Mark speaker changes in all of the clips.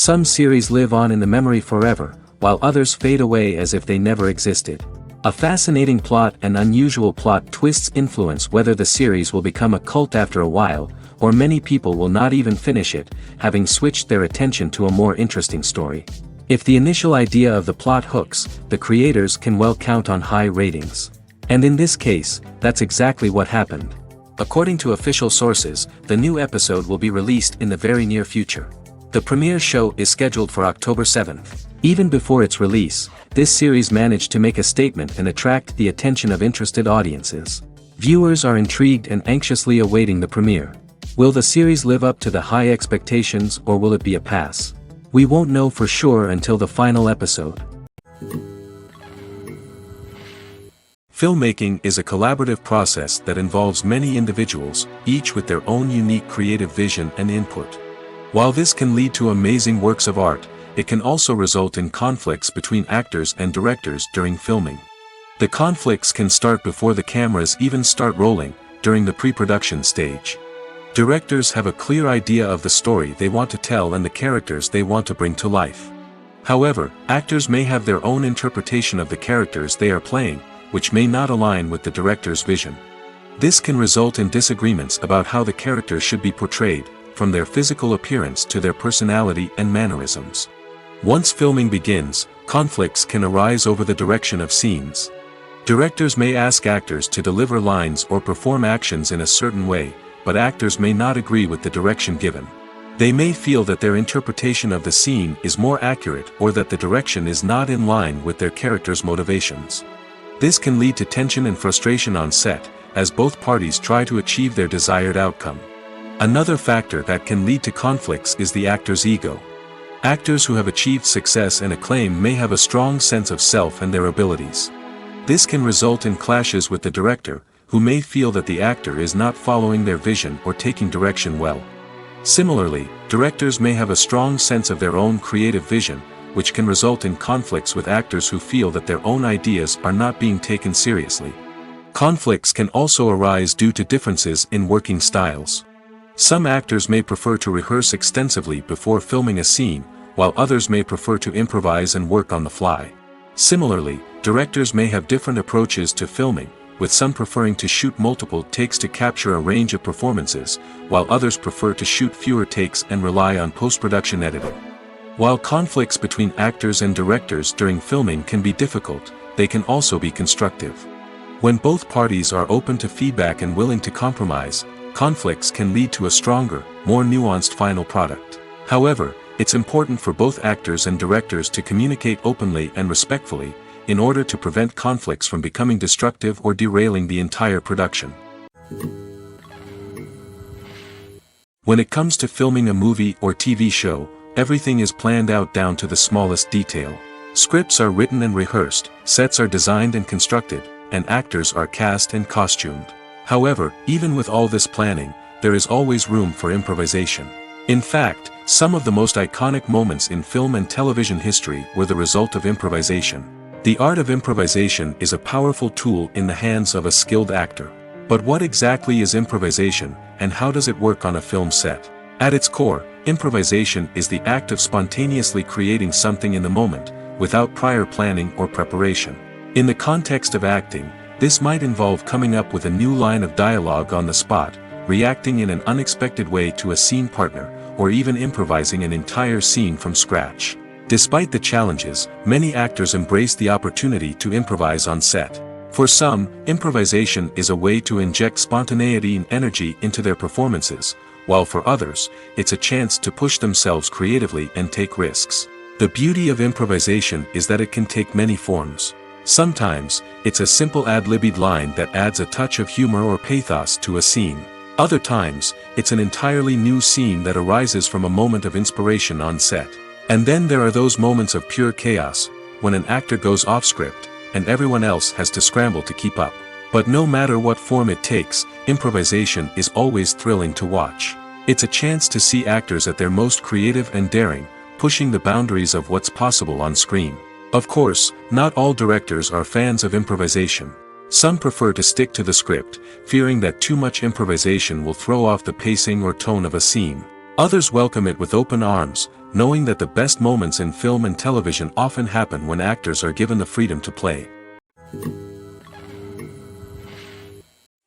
Speaker 1: Some series live on in the memory forever, while others fade away as if they never existed. A fascinating plot and unusual plot twists influence whether the series will become a cult after a while, or many people will not even finish it, having switched their attention to a more interesting story. If the initial idea of the plot hooks, the creators can well count on high ratings. And in this case, that's exactly what happened. According to official sources, the new episode will be released in the very near future. The premiere show is scheduled for October 7th. Even before its release, this series managed to make a statement and attract the attention of interested audiences. Viewers are intrigued and anxiously awaiting the premiere. Will the series live up to the high expectations, or will it be a pass? We won't know for sure until the final episode. Filmmaking is a collaborative process that involves many individuals, each with their own unique creative vision and input. While this can lead to amazing works of art, it can also result in conflicts between actors and directors during filming. The conflicts can start before the cameras even start rolling, during the pre-production stage. Directors have a clear idea of the story they want to tell and the characters they want to bring to life. However, actors may have their own interpretation of the characters they are playing, which may not align with the director's vision. This can result in disagreements about how the characters should be portrayed, from their physical appearance to their personality and mannerisms. Once filming begins, conflicts can arise over the direction of scenes. Directors may ask actors to deliver lines or perform actions in a certain way, but actors may not agree with the direction given. They may feel that their interpretation of the scene is more accurate or that the direction is not in line with their character's motivations. This can lead to tension and frustration on set, as both parties try to achieve their desired outcome. Another factor that can lead to conflicts is the actor's ego. Actors who have achieved success and acclaim may have a strong sense of self and their abilities. This can result in clashes with the director, who may feel that the actor is not following their vision or taking direction well. Similarly, directors may have a strong sense of their own creative vision, which can result in conflicts with actors who feel that their own ideas are not being taken seriously. Conflicts can also arise due to differences in working styles. Some actors may prefer to rehearse extensively before filming a scene, while others may prefer to improvise and work on the fly. Similarly, directors may have different approaches to filming, with some preferring to shoot multiple takes to capture a range of performances, while others prefer to shoot fewer takes and rely on post-production editing. While conflicts between actors and directors during filming can be difficult, they can also be constructive. When both parties are open to feedback and willing to compromise, conflicts can lead to a stronger, more nuanced final product. However, it's important for both actors and directors to communicate openly and respectfully, in order to prevent conflicts from becoming destructive or derailing the entire production. When it comes to filming a movie or TV show, everything is planned out down to the smallest detail. Scripts are written and rehearsed, sets are designed and constructed, and actors are cast and costumed. However, even with all this planning, there is always room for improvisation. In fact, some of the most iconic moments in film and television history were the result of improvisation. The art of improvisation is a powerful tool in the hands of a skilled actor. But what exactly is improvisation, and how does it work on a film set? At its core, improvisation is the act of spontaneously creating something in the moment, without prior planning or preparation. In the context of acting, this might involve coming up with a new line of dialogue on the spot, reacting in an unexpected way to a scene partner, or even improvising an entire scene from scratch. Despite the challenges, many actors embrace the opportunity to improvise on set. For some, improvisation is a way to inject spontaneity and energy into their performances, while for others, it's a chance to push themselves creatively and take risks. The beauty of improvisation is that it can take many forms. Sometimes, it's a simple ad-libbed line that adds a touch of humor or pathos to a scene. Other times, it's an entirely new scene that arises from a moment of inspiration on set. And then there are those moments of pure chaos, when an actor goes off script, and everyone else has to scramble to keep up. But no matter what form it takes, improvisation is always thrilling to watch. It's a chance to see actors at their most creative and daring, pushing the boundaries of what's possible on screen. Of course, not all directors are fans of improvisation. Some prefer to stick to the script, fearing that too much improvisation will throw off the pacing or tone of a scene. Others welcome it with open arms, knowing that the best moments in film and television often happen when actors are given the freedom to play.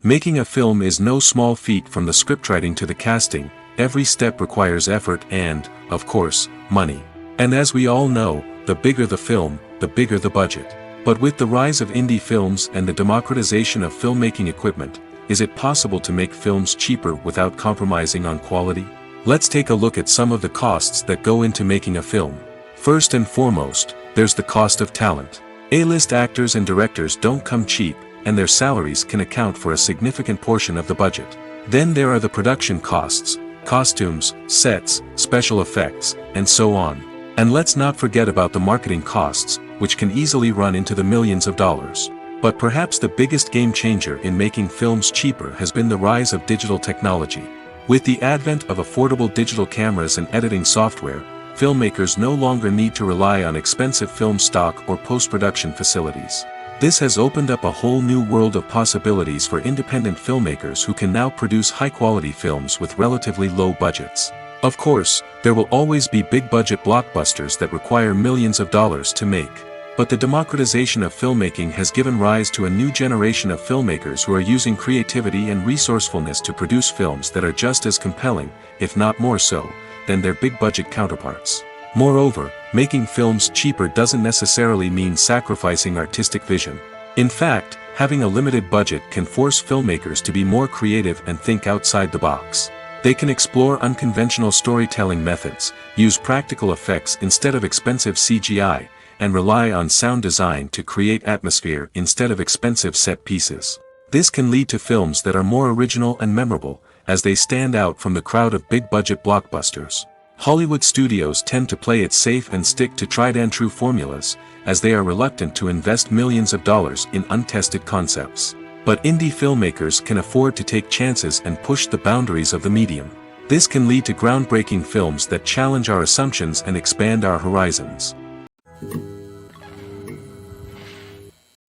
Speaker 1: Making a film is no small feat. From the scriptwriting to the casting, every step requires effort and, of course, money. And as we all know, the bigger the film, the bigger the budget. But with the rise of indie films and the democratization of filmmaking equipment, is it possible to make films cheaper without compromising on quality? Let's take a look at some of the costs that go into making a film. First and foremost, there's the cost of talent. A-list actors and directors don't come cheap, and their salaries can account for a significant portion of the budget. Then there are the production costs, costumes, sets, special effects, and so on. And let's not forget about the marketing costs, which can easily run into the millions of dollars. But perhaps the biggest game changer in making films cheaper has been the rise of digital technology. With the advent of affordable digital cameras and editing software, filmmakers no longer need to rely on expensive film stock or post-production facilities. This has opened up a whole new world of possibilities for independent filmmakers who can now produce high-quality films with relatively low budgets. Of course, there will always be big-budget blockbusters that require millions of dollars to make. But the democratization of filmmaking has given rise to a new generation of filmmakers who are using creativity and resourcefulness to produce films that are just as compelling, if not more so, than their big-budget counterparts. Moreover, making films cheaper doesn't necessarily mean sacrificing artistic vision. In fact, having a limited budget can force filmmakers to be more creative and think outside the box. They can explore unconventional storytelling methods, use practical effects instead of expensive CGI, and rely on sound design to create atmosphere instead of expensive set pieces. This can lead to films that are more original and memorable, as they stand out from the crowd of big-budget blockbusters. Hollywood studios tend to play it safe and stick to tried-and-true formulas, as they are reluctant to invest millions of dollars in untested concepts. But indie filmmakers can afford to take chances and push the boundaries of the medium. This can lead to groundbreaking films that challenge our assumptions and expand our horizons.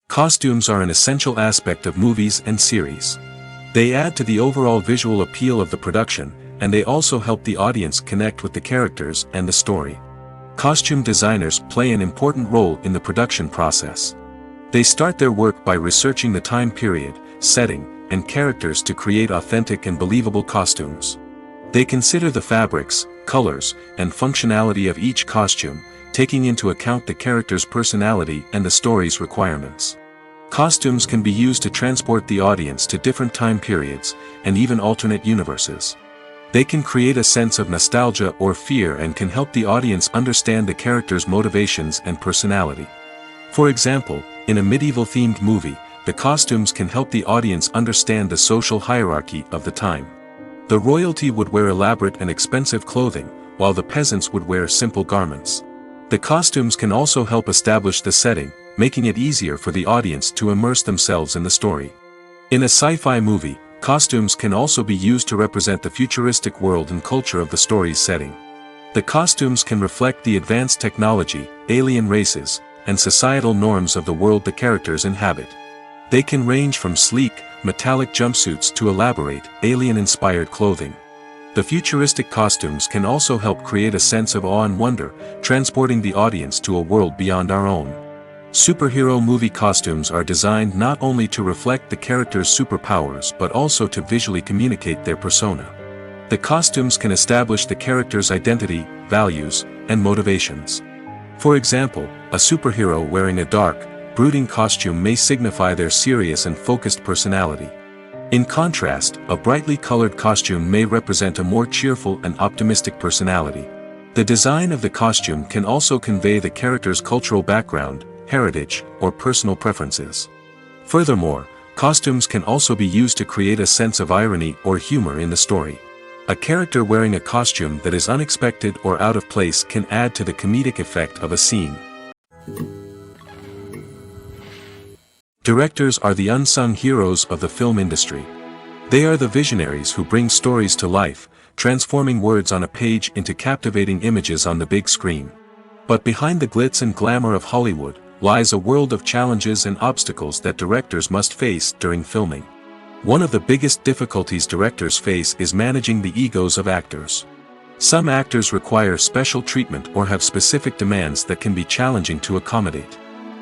Speaker 1: Costumes are an essential aspect of movies and series. They add to the overall visual appeal of the production, and they also help the audience connect with the characters and the story. Costume designers play an important role in the production process. They start their work by researching the time period, setting, and characters to create authentic and believable costumes. They consider the fabrics, colors, and functionality of each costume, taking into account the character's personality and the story's requirements. Costumes can be used to transport the audience to different time periods, and even alternate universes. They can create a sense of nostalgia or fear and can help the audience understand the character's motivations and personality. For example, in a medieval-themed movie, the costumes can help the audience understand the social hierarchy of the time. The royalty would wear elaborate and expensive clothing, while the peasants would wear simple garments. The costumes can also help establish the setting, making it easier for the audience to immerse themselves in the story. In a sci-fi movie, costumes can also be used to represent the futuristic world and culture of the story's setting. The costumes can reflect the advanced technology, alien races, and societal norms of the world the characters inhabit. They can range from sleek, metallic jumpsuits to elaborate, alien-inspired clothing. The futuristic costumes can also help create a sense of awe and wonder, transporting the audience to a world beyond our own. Superhero movie costumes are designed not only to reflect the character's superpowers but also to visually communicate their persona. The costumes can establish the character's identity, values, and motivations. For example, a superhero wearing a dark, brooding costume may signify their serious and focused personality. In contrast, a brightly colored costume may represent a more cheerful and optimistic personality. The design of the costume can also convey the character's cultural background, heritage, or personal preferences. Furthermore, costumes can also be used to create a sense of irony or humor in the story. A character wearing a costume that is unexpected or out of place can add to the comedic effect of a scene. Directors are the unsung heroes of the film industry. They are the visionaries who bring stories to life, transforming words on a page into captivating images on the big screen. But behind the glitz and glamour of Hollywood lies a world of challenges and obstacles that directors must face during filming. One of the biggest difficulties directors face is managing the egos of actors. Some actors require special treatment or have specific demands that can be challenging to accommodate.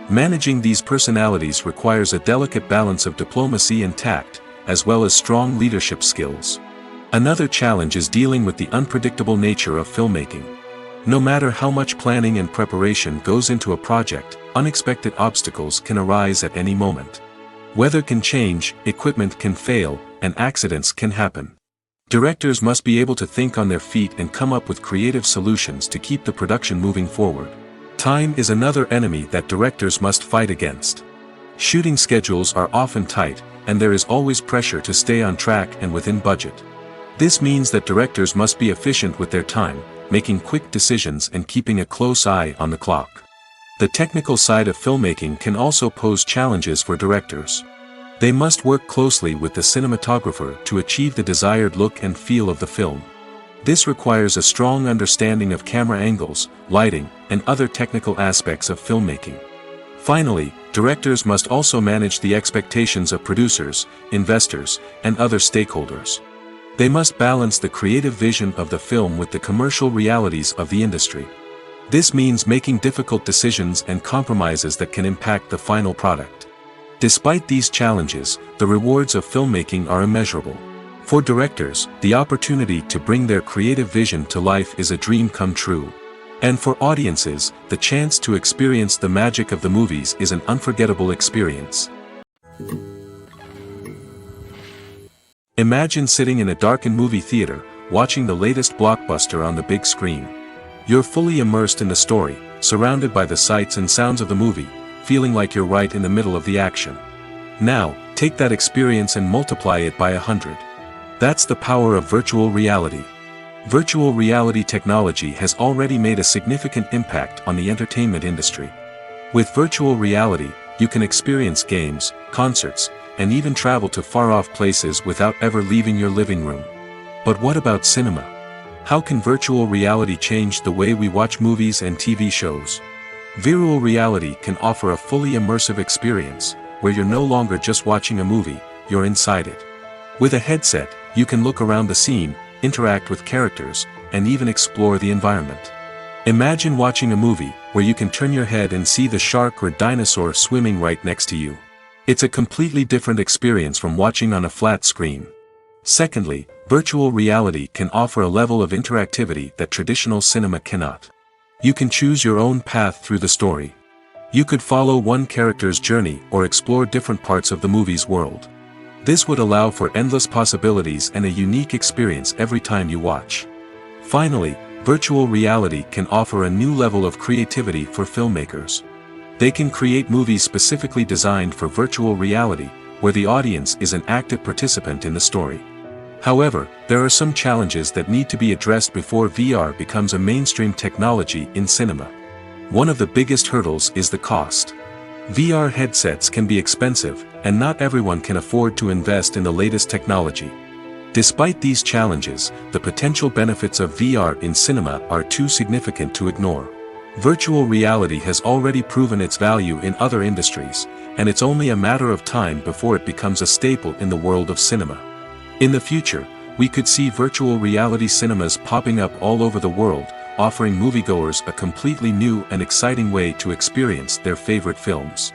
Speaker 1: Managing these personalities requires a delicate balance of diplomacy and tact, as well as strong leadership skills. Another challenge is dealing with the unpredictable nature of filmmaking. No matter how much planning and preparation goes into a project, unexpected obstacles can arise at any moment. Weather can change, equipment can fail, and accidents can happen. Directors must be able to think on their feet and come up with creative solutions to keep the production moving forward. Time is another enemy that directors must fight against. Shooting schedules are often tight, and there is always pressure to stay on track and within budget. This means that directors must be efficient with their time, making quick decisions and keeping a close eye on the clock. The technical side of filmmaking can also pose challenges for directors. They must work closely with the cinematographer to achieve the desired look and feel of the film. This requires a strong understanding of camera angles, lighting, and other technical aspects of filmmaking. Finally, directors must also manage the expectations of producers, investors, and other stakeholders. They must balance the creative vision of the film with the commercial realities of the industry. This means making difficult decisions and compromises that can impact the final product. Despite these challenges, the rewards of filmmaking are immeasurable. For directors, the opportunity to bring their creative vision to life is a dream come true. And for audiences, the chance to experience the magic of the movies is an unforgettable experience. Imagine sitting in a darkened movie theater, watching the latest blockbuster on the big screen. You're fully immersed in the story, surrounded by the sights and sounds of the movie, feeling like you're right in the middle of the action. Now, take that experience and multiply it by 100. That's the power of virtual reality. Virtual reality technology has already made a significant impact on the entertainment industry. With virtual reality, you can experience games, concerts, and even travel to far-off places without ever leaving your living room. But what about cinema? How can virtual reality change the way we watch movies and TV shows? Virtual reality can offer a fully immersive experience, where you're no longer just watching a movie, you're inside it. With a headset, you can look around the scene, interact with characters, and even explore the environment. Imagine watching a movie where you can turn your head and see the shark or dinosaur swimming right next to you. It's a completely different experience from watching on a flat screen. Secondly, virtual reality can offer a level of interactivity that traditional cinema cannot. You can choose your own path through the story. You could follow one character's journey or explore different parts of the movie's world. This would allow for endless possibilities and a unique experience every time you watch. Finally, virtual reality can offer a new level of creativity for filmmakers. They can create movies specifically designed for virtual reality, where the audience is an active participant in the story. However, there are some challenges that need to be addressed before VR becomes a mainstream technology in cinema. One of the biggest hurdles is the cost. VR headsets can be expensive, and not everyone can afford to invest in the latest technology. Despite these challenges, the potential benefits of VR in cinema are too significant to ignore. Virtual reality has already proven its value in other industries, and it's only a matter of time before it becomes a staple in the world of cinema. In the future, we could see virtual reality cinemas popping up all over the world, offering moviegoers a completely new and exciting way to experience their favorite films.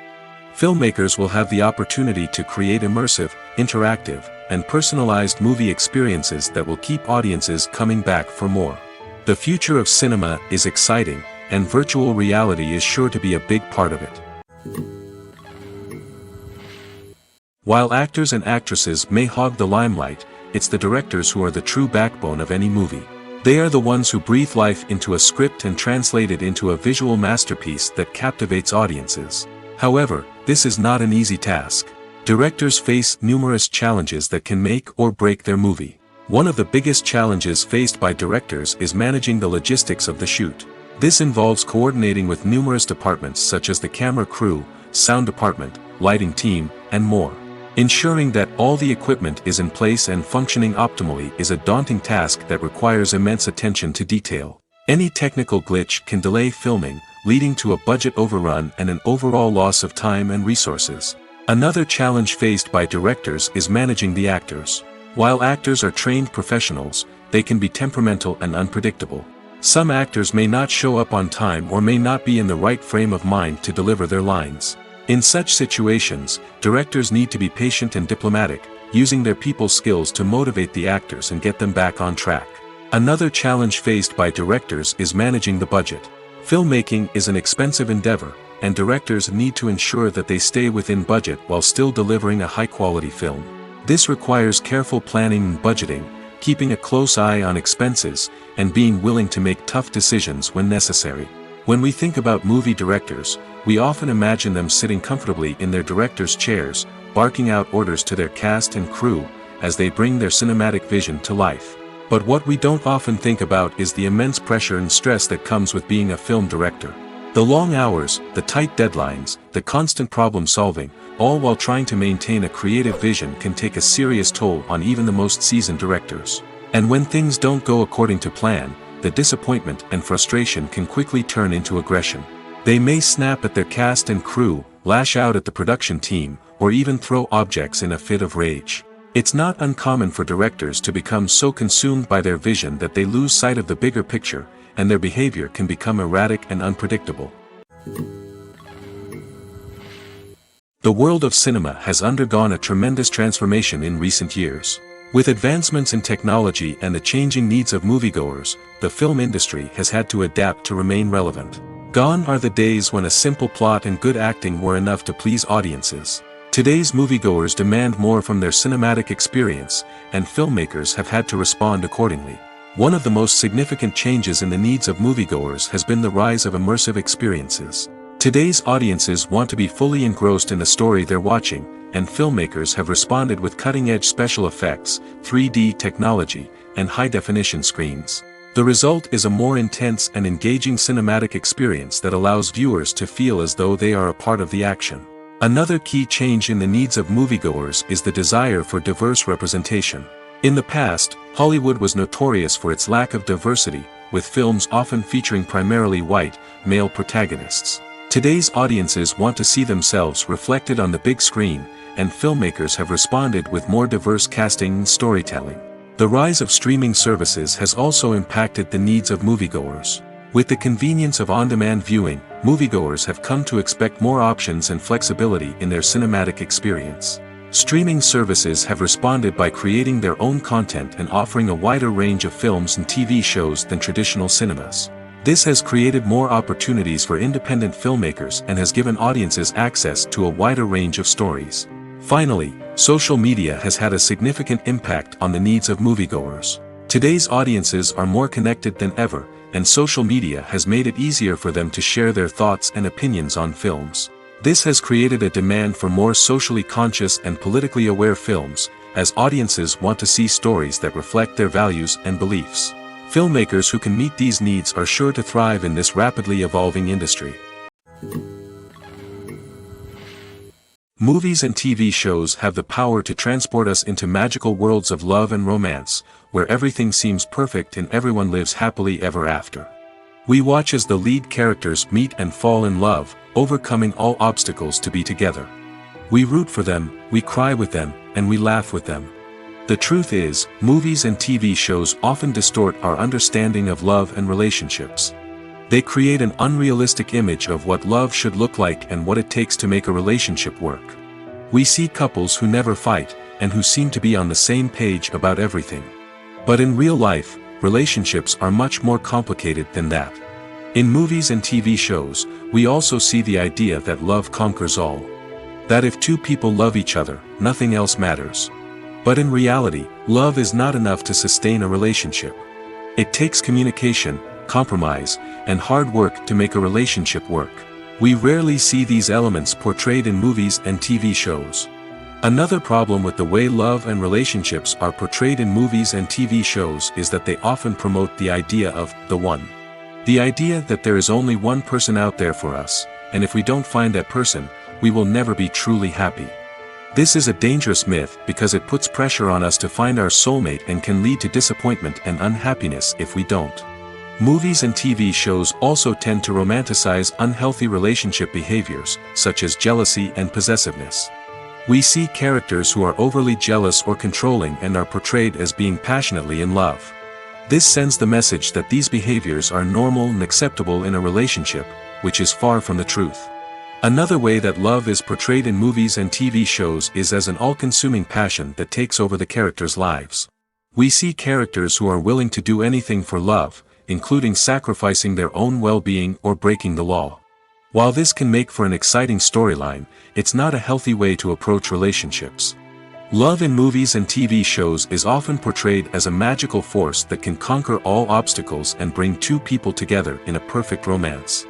Speaker 1: Filmmakers will have the opportunity to create immersive, interactive, and personalized movie experiences that will keep audiences coming back for more. The future of cinema is exciting, and virtual reality is sure to be a big part of it. While actors and actresses may hog the limelight, it's the directors who are the true backbone of any movie. They are the ones who breathe life into a script and translate it into a visual masterpiece that captivates audiences. However, this is not an easy task. Directors face numerous challenges that can make or break their movie. One of the biggest challenges faced by directors is managing the logistics of the shoot. This involves coordinating with numerous departments such as the camera crew, sound department, lighting team, and more. Ensuring that all the equipment is in place and functioning optimally is a daunting task that requires immense attention to detail. Any technical glitch can delay filming, leading to a budget overrun and an overall loss of time and resources. Another challenge faced by directors is managing the actors. While actors are trained professionals, they can be temperamental and unpredictable. Some actors may not show up on time or may not be in the right frame of mind to deliver their lines. In such situations, directors need to be patient and diplomatic, using their people skills to motivate the actors and get them back on track. Another challenge faced by directors is managing the budget. Filmmaking is an expensive endeavor, and directors need to ensure that they stay within budget while still delivering a high-quality film. This requires careful planning and budgeting, keeping a close eye on expenses, and being willing to make tough decisions when necessary. When we think about movie directors, we often imagine them sitting comfortably in their director's chairs, barking out orders to their cast and crew, as they bring their cinematic vision to life. But what we don't often think about is the immense pressure and stress that comes with being a film director. The long hours, the tight deadlines, the constant problem solving, all while trying to maintain a creative vision can take a serious toll on even the most seasoned directors. And when things don't go according to plan, the disappointment and frustration can quickly turn into aggression. They may snap at their cast and crew, lash out at the production team, or even throw objects in a fit of rage. It's not uncommon for directors to become so consumed by their vision that they lose sight of the bigger picture, and their behavior can become erratic and unpredictable. The world of cinema has undergone a tremendous transformation in recent years. With advancements in technology and the changing needs of moviegoers, the film industry has had to adapt to remain relevant. Gone are the days when a simple plot and good acting were enough to please audiences. Today's moviegoers demand more from their cinematic experience, and filmmakers have had to respond accordingly. One of the most significant changes in the needs of moviegoers has been the rise of immersive experiences. Today's audiences want to be fully engrossed in the story they're watching, and filmmakers have responded with cutting-edge special effects, 3D technology, and high-definition screens. The result is a more intense and engaging cinematic experience that allows viewers to feel as though they are a part of the action. Another key change in the needs of moviegoers is the desire for diverse representation. In the past, Hollywood was notorious for its lack of diversity, with films often featuring primarily white, male protagonists. Today's audiences want to see themselves reflected on the big screen, and filmmakers have responded with more diverse casting and storytelling. The rise of streaming services has also impacted the needs of moviegoers. With the convenience of on-demand viewing, moviegoers have come to expect more options and flexibility in their cinematic experience. Streaming services have responded by creating their own content and offering a wider range of films and TV shows than traditional cinemas. This has created more opportunities for independent filmmakers and has given audiences access to a wider range of stories. Finally, social media has had a significant impact on the needs of moviegoers. Today's audiences are more connected than ever, and social media has made it easier for them to share their thoughts and opinions on films. This has created a demand for more socially conscious and politically aware films, as audiences want to see stories that reflect their values and beliefs. Filmmakers who can meet these needs are sure to thrive in this rapidly evolving industry. Movies and TV shows have the power to transport us into magical worlds of love and romance, where everything seems perfect and everyone lives happily ever after. We watch as the lead characters meet and fall in love, overcoming all obstacles to be together. We root for them, we cry with them, and we laugh with them. The truth is, movies and TV shows often distort our understanding of love and relationships. They create an unrealistic image of what love should look like and what it takes to make a relationship work. We see couples who never fight, and who seem to be on the same page about everything. But in real life, relationships are much more complicated than that. In movies and TV shows, we also see the idea that love conquers all. That if two people love each other, nothing else matters. But in reality, love is not enough to sustain a relationship. It takes communication, compromise, and hard work to make a relationship work. We rarely see these elements portrayed in movies and TV shows. Another problem with the way love and relationships are portrayed in movies and TV shows is that they often promote the idea of the one. The idea that there is only one person out there for us, and if we don't find that person, we will never be truly happy. This is a dangerous myth because it puts pressure on us to find our soulmate and can lead to disappointment and unhappiness if we don't. Movies and TV shows also tend to romanticize unhealthy relationship behaviors, such as jealousy and possessiveness. We see characters who are overly jealous or controlling and are portrayed as being passionately in love. This sends the message that these behaviors are normal and acceptable in a relationship, which is far from the truth. Another way that love is portrayed in movies and TV shows is as an all-consuming passion that takes over the characters' lives. We see characters who are willing to do anything for love, including sacrificing their own well-being or breaking the law. While this can make for an exciting storyline, it's not a healthy way to approach relationships. Love in movies and TV shows is often portrayed as a magical force that can conquer all obstacles and bring two people together in a perfect romance.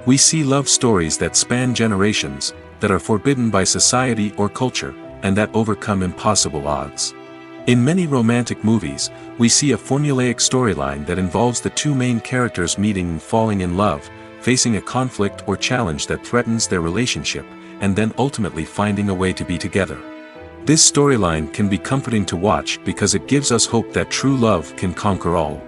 Speaker 1: We see love stories that span generations, that are forbidden by society or culture, and that overcome impossible odds. In many romantic movies, we see a formulaic storyline that involves the two main characters meeting and falling in love, facing a conflict or challenge that threatens their relationship, and then ultimately finding a way to be together. This storyline can be comforting to watch because it gives us hope that true love can conquer all.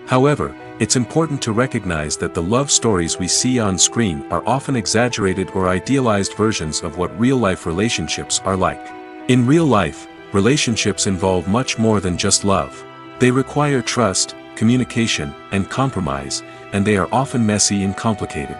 Speaker 1: However, it's important to recognize that the love stories we see on screen are often exaggerated or idealized versions of what real-life relationships are like. In real life, relationships involve much more than just love. They require trust, communication, and compromise, and they are often messy and complicated.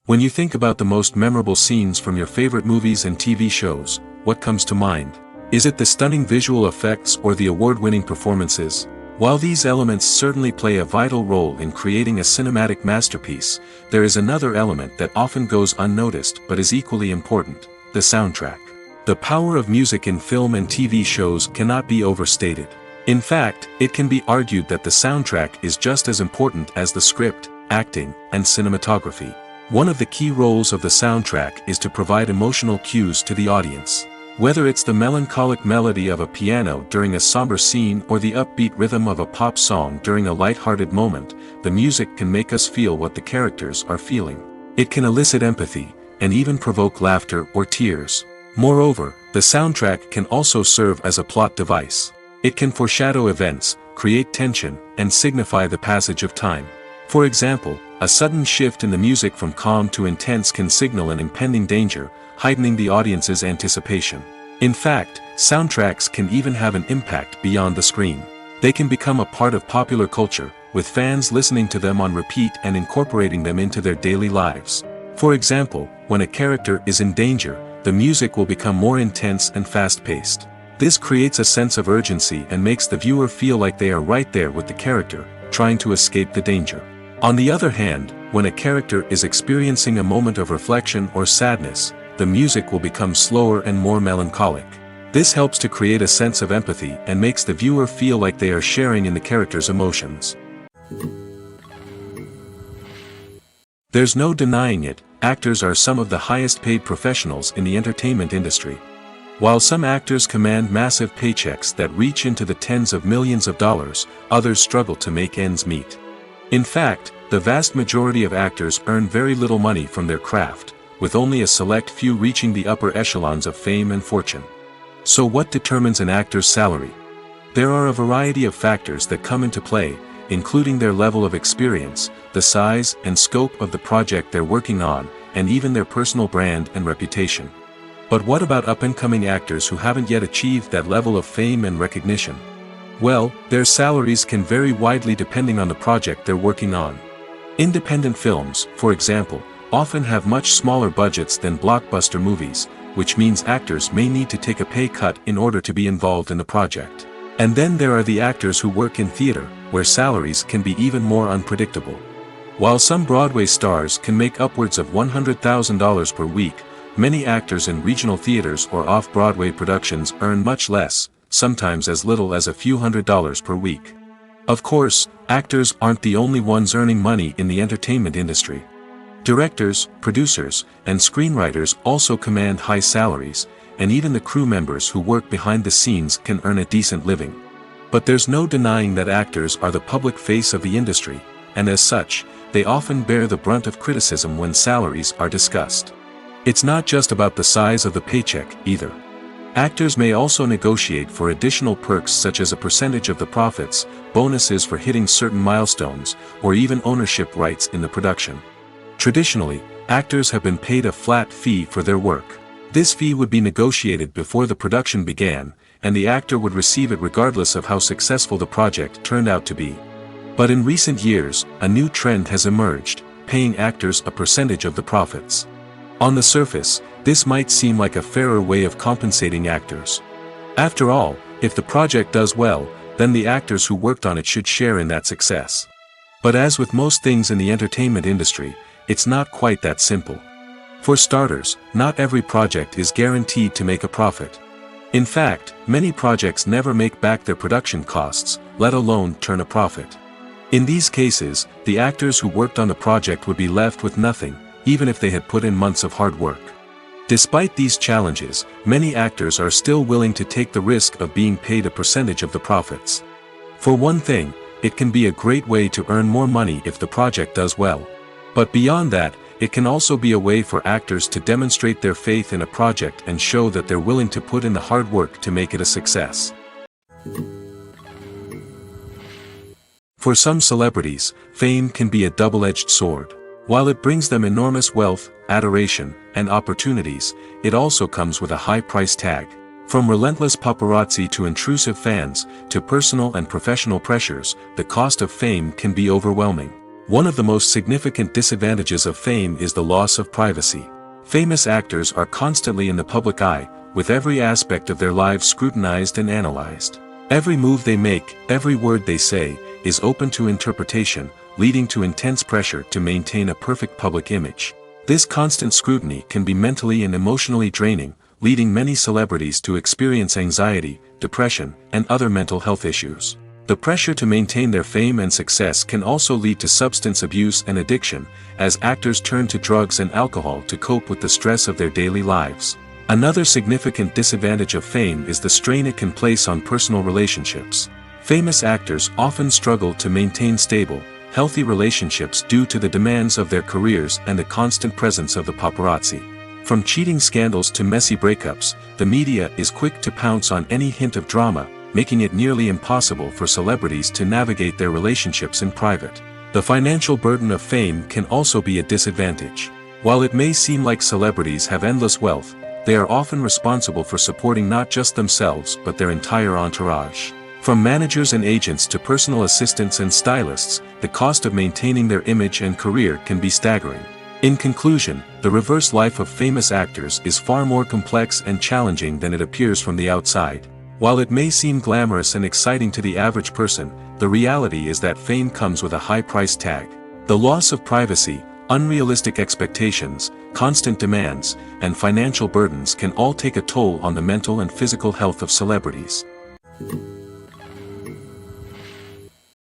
Speaker 1: When you think about the most memorable scenes from your favorite movies and TV shows, what comes to mind? Is it the stunning visual effects or the award-winning performances? While these elements certainly play a vital role in creating a cinematic masterpiece, there is another element that often goes unnoticed but is equally important: the soundtrack. The power of music in film and TV shows cannot be overstated. In fact, it can be argued that the soundtrack is just as important as the script, acting, and cinematography. One of the key roles of the soundtrack is to provide emotional cues to the audience. Whether it's the melancholic melody of a piano during a somber scene or the upbeat rhythm of a pop song during a light-hearted moment, the music can make us feel what the characters are feeling. It can elicit empathy, and even provoke laughter or tears. Moreover, the soundtrack can also serve as a plot device. It can foreshadow events, create tension, and signify the passage of time. For example, a sudden shift in the music from calm to intense can signal an impending danger, heightening the audience's anticipation. In fact, soundtracks can even have an impact beyond the screen. They can become a part of popular culture, with fans listening to them on repeat and incorporating them into their daily lives. For example, when a character is in danger, the music will become more intense and fast-paced. This creates a sense of urgency and makes the viewer feel like they are right there with the character, trying to escape the danger. On the other hand, when a character is experiencing a moment of reflection or sadness, the music will become slower and more melancholic. This helps to create a sense of empathy and makes the viewer feel like they are sharing in the character's emotions. There's no denying it, actors are some of the highest-paid professionals in the entertainment industry. While some actors command massive paychecks that reach into the tens of millions of dollars, others struggle to make ends meet. In fact, the vast majority of actors earn very little money from their craft, with only a select few reaching the upper echelons of fame and fortune. So what determines an actor's salary? There are a variety of factors that come into play, including their level of experience, the size and scope of the project they're working on, and even their personal brand and reputation. But what about up-and-coming actors who haven't yet achieved that level of fame and recognition? Well, their salaries can vary widely depending on the project they're working on. Independent films, for example, often have much smaller budgets than blockbuster movies, which means actors may need to take a pay cut in order to be involved in the project. And then there are the actors who work in theater, where salaries can be even more unpredictable. While some Broadway stars can make upwards of $100,000 per week, many actors in regional theaters or off-Broadway productions earn much less, sometimes as little as a few $100s per week. Of course, actors aren't the only ones earning money in the entertainment industry. Directors, producers, and screenwriters also command high salaries, and even the crew members who work behind the scenes can earn a decent living. But there's no denying that actors are the public face of the industry, and as such, they often bear the brunt of criticism when salaries are discussed. It's not just about the size of the paycheck, either. Actors may also negotiate for additional perks such as a percentage of the profits, bonuses for hitting certain milestones, or even ownership rights in the production. Traditionally, actors have been paid a flat fee for their work. This fee would be negotiated before the production began, and the actor would receive it regardless of how successful the project turned out to be. But in recent years, a new trend has emerged, paying actors a percentage of the profits. On the surface, this might seem like a fairer way of compensating actors. After all, if the project does well, then the actors who worked on it should share in that success. But as with most things in the entertainment industry, it's not quite that simple. For starters, not every project is guaranteed to make a profit. In fact, many projects never make back their production costs, let alone turn a profit. In these cases, the actors who worked on the project would be left with nothing, even if they had put in months of hard work. Despite these challenges, many actors are still willing to take the risk of being paid a percentage of the profits. For one thing, it can be a great way to earn more money if the project does well. But beyond that, it can also be a way for actors to demonstrate their faith in a project and show that they're willing to put in the hard work to make it a success. For some celebrities, fame can be a double-edged sword. While it brings them enormous wealth, adoration, and opportunities, it also comes with a high price tag. From relentless paparazzi to intrusive fans, to personal and professional pressures, the cost of fame can be overwhelming. One of the most significant disadvantages of fame is the loss of privacy. Famous actors are constantly in the public eye, with every aspect of their lives scrutinized and analyzed. Every move they make, every word they say, is open to interpretation, leading to intense pressure to maintain a perfect public image. This constant scrutiny can be mentally and emotionally draining, leading many celebrities to experience anxiety, depression, and other mental health issues. The pressure to maintain their fame and success can also lead to substance abuse and addiction, as actors turn to drugs and alcohol to cope with the stress of their daily lives. Another significant disadvantage of fame is the strain it can place on personal relationships. Famous actors often struggle to maintain stable, healthy relationships due to the demands of their careers and the constant presence of the paparazzi. From cheating scandals to messy breakups, the media is quick to pounce on any hint of drama, making it nearly impossible for celebrities to navigate their relationships in private. The financial burden of fame can also be a disadvantage. While it may seem like celebrities have endless wealth, they are often responsible for supporting not just themselves but their entire entourage. From managers and agents to personal assistants and stylists, the cost of maintaining their image and career can be staggering. In conclusion, the reverse life of famous actors is far more complex and challenging than it appears from the outside. While it may seem glamorous and exciting to the average person, the reality is that fame comes with a high price tag. The loss of privacy, unrealistic expectations, constant demands, and financial burdens can all take a toll on the mental and physical health of celebrities.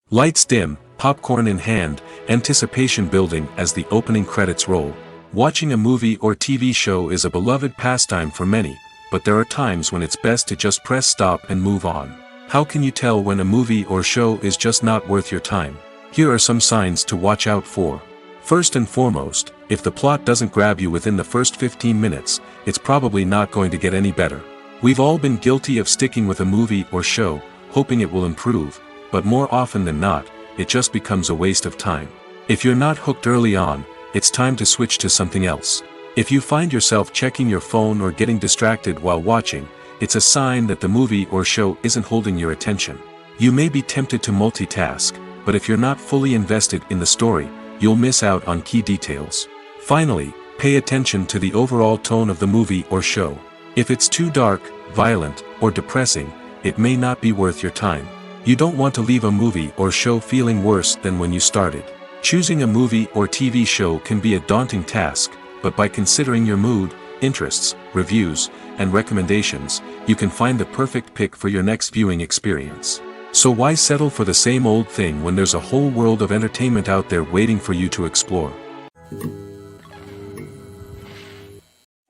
Speaker 1: Lights dim, popcorn in hand, anticipation building as the opening credits roll. Watching a movie or TV show is a beloved pastime for many, but there are times when it's best to just press stop and move on. How can you tell when a movie or show is just not worth your time? Here are some signs to watch out for. First and foremost, if the plot doesn't grab you within the first 15 minutes, it's probably not going to get any better. We've all been guilty of sticking with a movie or show, hoping it will improve, but more often than not, it just becomes a waste of time. If you're not hooked early on, it's time to switch to something else. If you find yourself checking your phone or getting distracted while watching, it's a sign that the movie or show isn't holding your attention. You may be tempted to multitask, but if you're not fully invested in the story, you'll miss out on key details. Finally, pay attention to the overall tone of the movie or show. If it's too dark, violent, or depressing, it may not be worth your time. You don't want to leave a movie or show feeling worse than when you started. Choosing a movie or TV show can be a daunting task, but by considering your mood, interests, reviews, and recommendations, you can find the perfect pick for your next viewing experience. So why settle for the same old thing when there's a whole world of entertainment out there waiting for you to explore?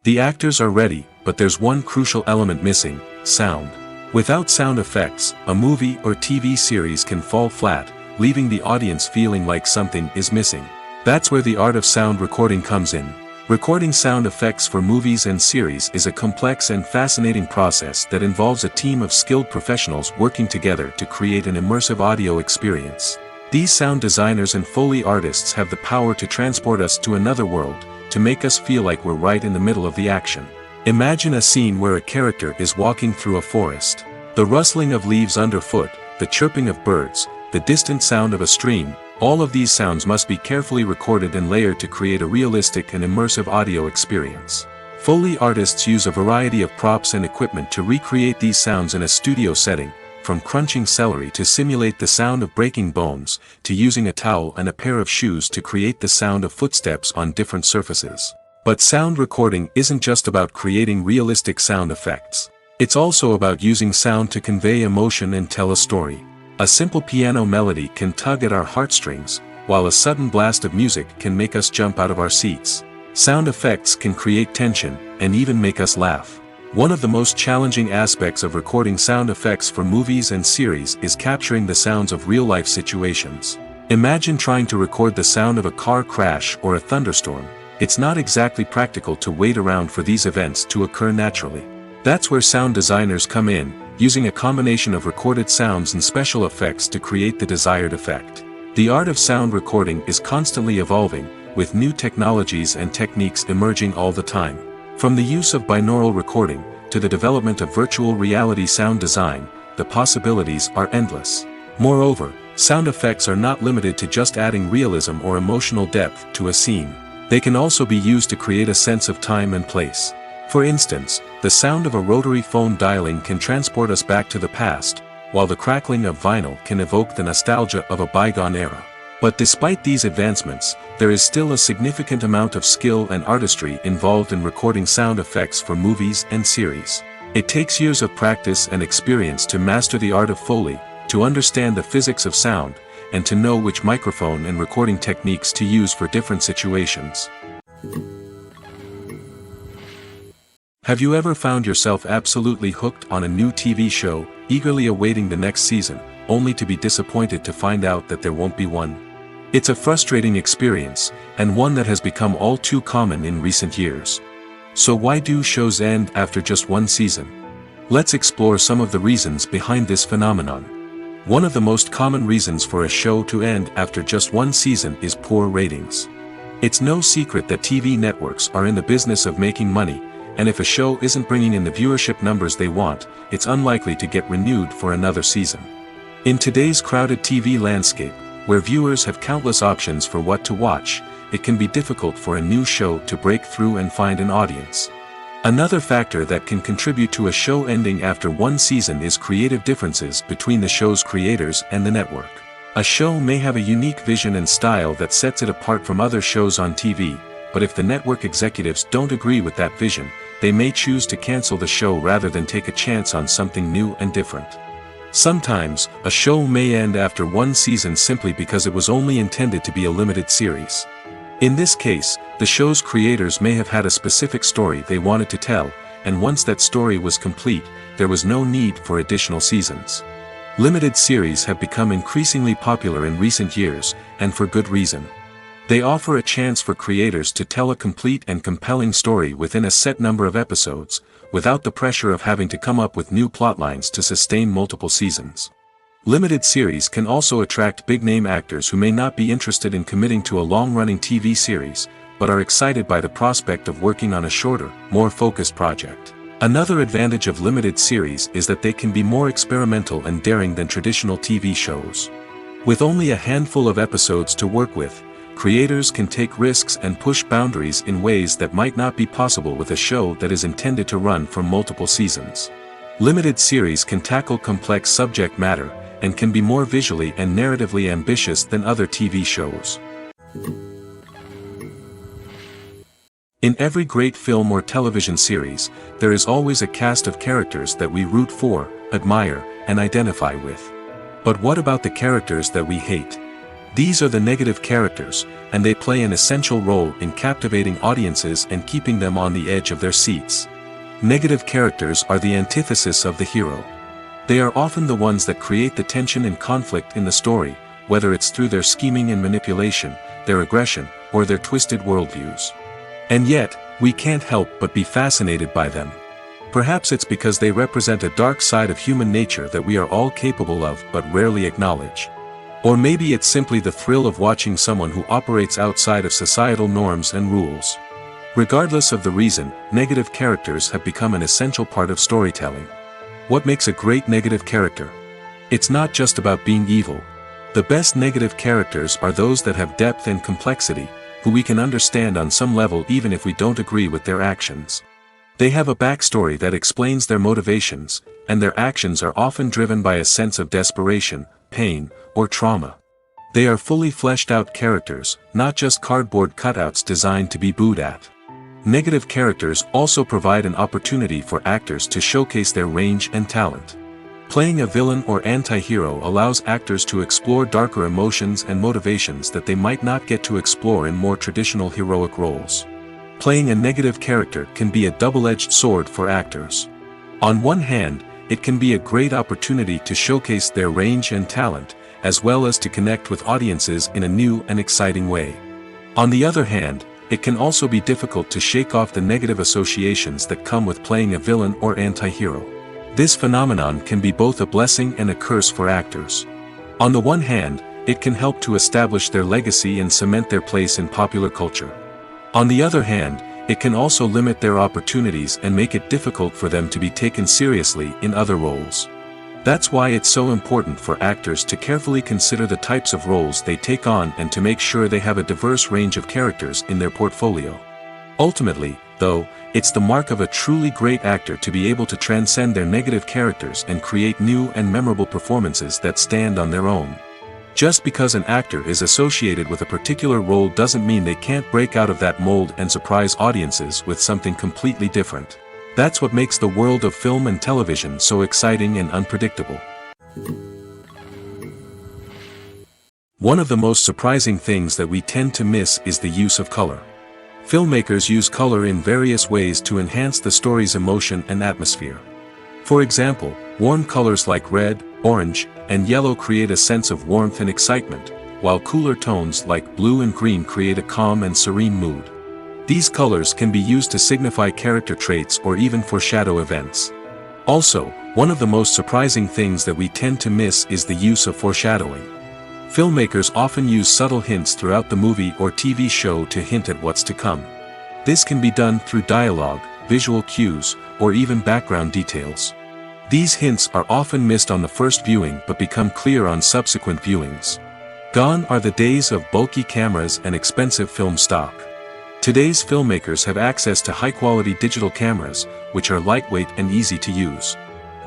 Speaker 1: The actors are ready, but there's one crucial element missing: sound. Without sound effects, a movie or TV series can fall flat, leaving the audience feeling like something is missing. That's where the art of sound recording comes in. Recording sound effects for movies and series is a complex and fascinating process that involves a team of skilled professionals working together to create an immersive audio experience. These sound designers and Foley artists have the power to transport us to another world, to make us feel like we're right in the middle of the action. Imagine a scene where a character is walking through a forest. The rustling of leaves underfoot, the chirping of birds, the distant sound of a stream, all of these sounds must be carefully recorded and layered to create a realistic and immersive audio experience. Foley artists use a variety of props and equipment to recreate these sounds in a studio setting, from crunching celery to simulate the sound of breaking bones, to using a towel and a pair of shoes to create the sound of footsteps on different surfaces. But sound recording isn't just about creating realistic sound effects. It's also about using sound to convey emotion and tell a story. A simple piano melody can tug at our heartstrings, while a sudden blast of music can make us jump out of our seats. Sound effects can create tension, and even make us laugh. One of the most challenging aspects of recording sound effects for movies and series is capturing the sounds of real-life situations. Imagine trying to record the sound of a car crash or a thunderstorm. It's not exactly practical to wait around for these events to occur naturally. That's where sound designers come in, using a combination of recorded sounds and special effects to create the desired effect. The art of sound recording is constantly evolving, with new technologies and techniques emerging all the time. From the use of binaural recording, to the development of virtual reality sound design, the possibilities are endless. Moreover, sound effects are not limited to just adding realism or emotional depth to a scene. They can also be used to create a sense of time and place. For instance, the sound of a rotary phone dialing can transport us back to the past, while the crackling of vinyl can evoke the nostalgia of a bygone era. But despite these advancements, there is still a significant amount of skill and artistry involved in recording sound effects for movies and series. It takes years of practice and experience to master the art of Foley, to understand the physics of sound, and to know which microphone and recording techniques to use for different situations. Have you ever found yourself absolutely hooked on a new TV show, eagerly awaiting the next season, only to be disappointed to find out that there won't be one? It's a frustrating experience, and one that has become all too common in recent years. So why do shows end after just one season? Let's explore some of the reasons behind this phenomenon. One of the most common reasons for a show to end after just one season is poor ratings. It's no secret that TV networks are in the business of making money, and if a show isn't bringing in the viewership numbers they want, it's unlikely to get renewed for another season. In today's crowded TV landscape, where viewers have countless options for what to watch, it can be difficult for a new show to break through and find an audience. Another factor that can contribute to a show ending after one season is creative differences between the show's creators and the network. A show may have a unique vision and style that sets it apart from other shows on TV, but if the network executives don't agree with that vision, they may choose to cancel the show rather than take a chance on something new and different. Sometimes, a show may end after one season simply because it was only intended to be a limited series. In this case, the show's creators may have had a specific story they wanted to tell, and once that story was complete, there was no need for additional seasons. Limited series have become increasingly popular in recent years, and for good reason. They offer a chance for creators to tell a complete and compelling story within a set number of episodes, without the pressure of having to come up with new plotlines to sustain multiple seasons. Limited series can also attract big-name actors who may not be interested in committing to a long-running TV series, but are excited by the prospect of working on a shorter, more focused project. Another advantage of limited series is that they can be more experimental and daring than traditional TV shows. With only a handful of episodes to work with, creators can take risks and push boundaries in ways that might not be possible with a show that is intended to run for multiple seasons. Limited series can tackle complex subject matter, and can be more visually and narratively ambitious than other TV shows. In every great film or television series, there is always a cast of characters that we root for, admire, and identify with. But what about the characters that we hate? These are the negative characters, and they play an essential role in captivating audiences and keeping them on the edge of their seats. Negative characters are the antithesis of the hero. They are often the ones that create the tension and conflict in the story, whether it's through their scheming and manipulation, their aggression, or their twisted worldviews. And yet, we can't help but be fascinated by them. Perhaps it's because they represent a dark side of human nature that we are all capable of but rarely acknowledge. Or maybe it's simply the thrill of watching someone who operates outside of societal norms and rules. Regardless of the reason, negative characters have become an essential part of storytelling. What makes a great negative character? It's not just about being evil. The best negative characters are those that have depth and complexity, who we can understand on some level even if we don't agree with their actions. They have a backstory that explains their motivations, and their actions are often driven by a sense of desperation, pain, or trauma. They are fully fleshed out characters, not just cardboard cutouts designed to be booed at. Negative characters also provide an opportunity for actors to showcase their range and talent. Playing a villain or anti-hero allows actors to explore darker emotions and motivations that they might not get to explore in more traditional heroic roles. Playing a negative character can be a double-edged sword for actors. On one hand, it can be a great opportunity to showcase their range and talent, as well as to connect with audiences in a new and exciting way. On the other hand, it can also be difficult to shake off the negative associations that come with playing a villain or anti-hero. This phenomenon can be both a blessing and a curse for actors. On the one hand, it can help to establish their legacy and cement their place in popular culture. On the other hand, it can also limit their opportunities and make it difficult for them to be taken seriously in other roles. That's why it's so important for actors to carefully consider the types of roles they take on and to make sure they have a diverse range of characters in their portfolio. Ultimately, though, it's the mark of a truly great actor to be able to transcend their negative characters and create new and memorable performances that stand on their own. Just because an actor is associated with a particular role doesn't mean they can't break out of that mold and surprise audiences with something completely different. That's what makes the world of film and television so exciting and unpredictable. One of the most surprising things that we tend to miss is the use of color. Filmmakers use color in various ways to enhance the story's emotion and atmosphere. For example, warm colors like red, orange, and yellow create a sense of warmth and excitement, while cooler tones like blue and green create a calm and serene mood. These colors can be used to signify character traits or even foreshadow events. Also, one of the most surprising things that we tend to miss is the use of foreshadowing. Filmmakers often use subtle hints throughout the movie or TV show to hint at what's to come. This can be done through dialogue, visual cues, or even background details. These hints are often missed on the first viewing but become clear on subsequent viewings. Gone are the days of bulky cameras and expensive film stock. Today's filmmakers have access to high-quality digital cameras, which are lightweight and easy to use.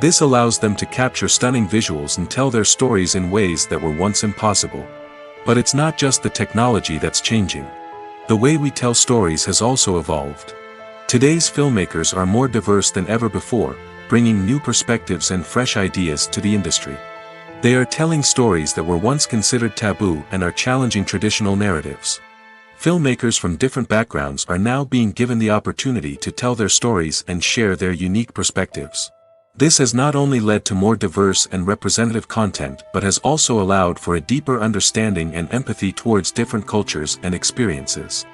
Speaker 1: This allows them to capture stunning visuals and tell their stories in ways that were once impossible. But it's not just the technology that's changing. The way we tell stories has also evolved. Today's filmmakers are more diverse than ever before, bringing new perspectives and fresh ideas to the industry. They are telling stories that were once considered taboo and are challenging traditional narratives. Filmmakers from different backgrounds are now being given the opportunity to tell their stories and share their unique perspectives. This has not only led to more diverse and representative content but has also allowed for a deeper understanding and empathy towards different cultures and experiences.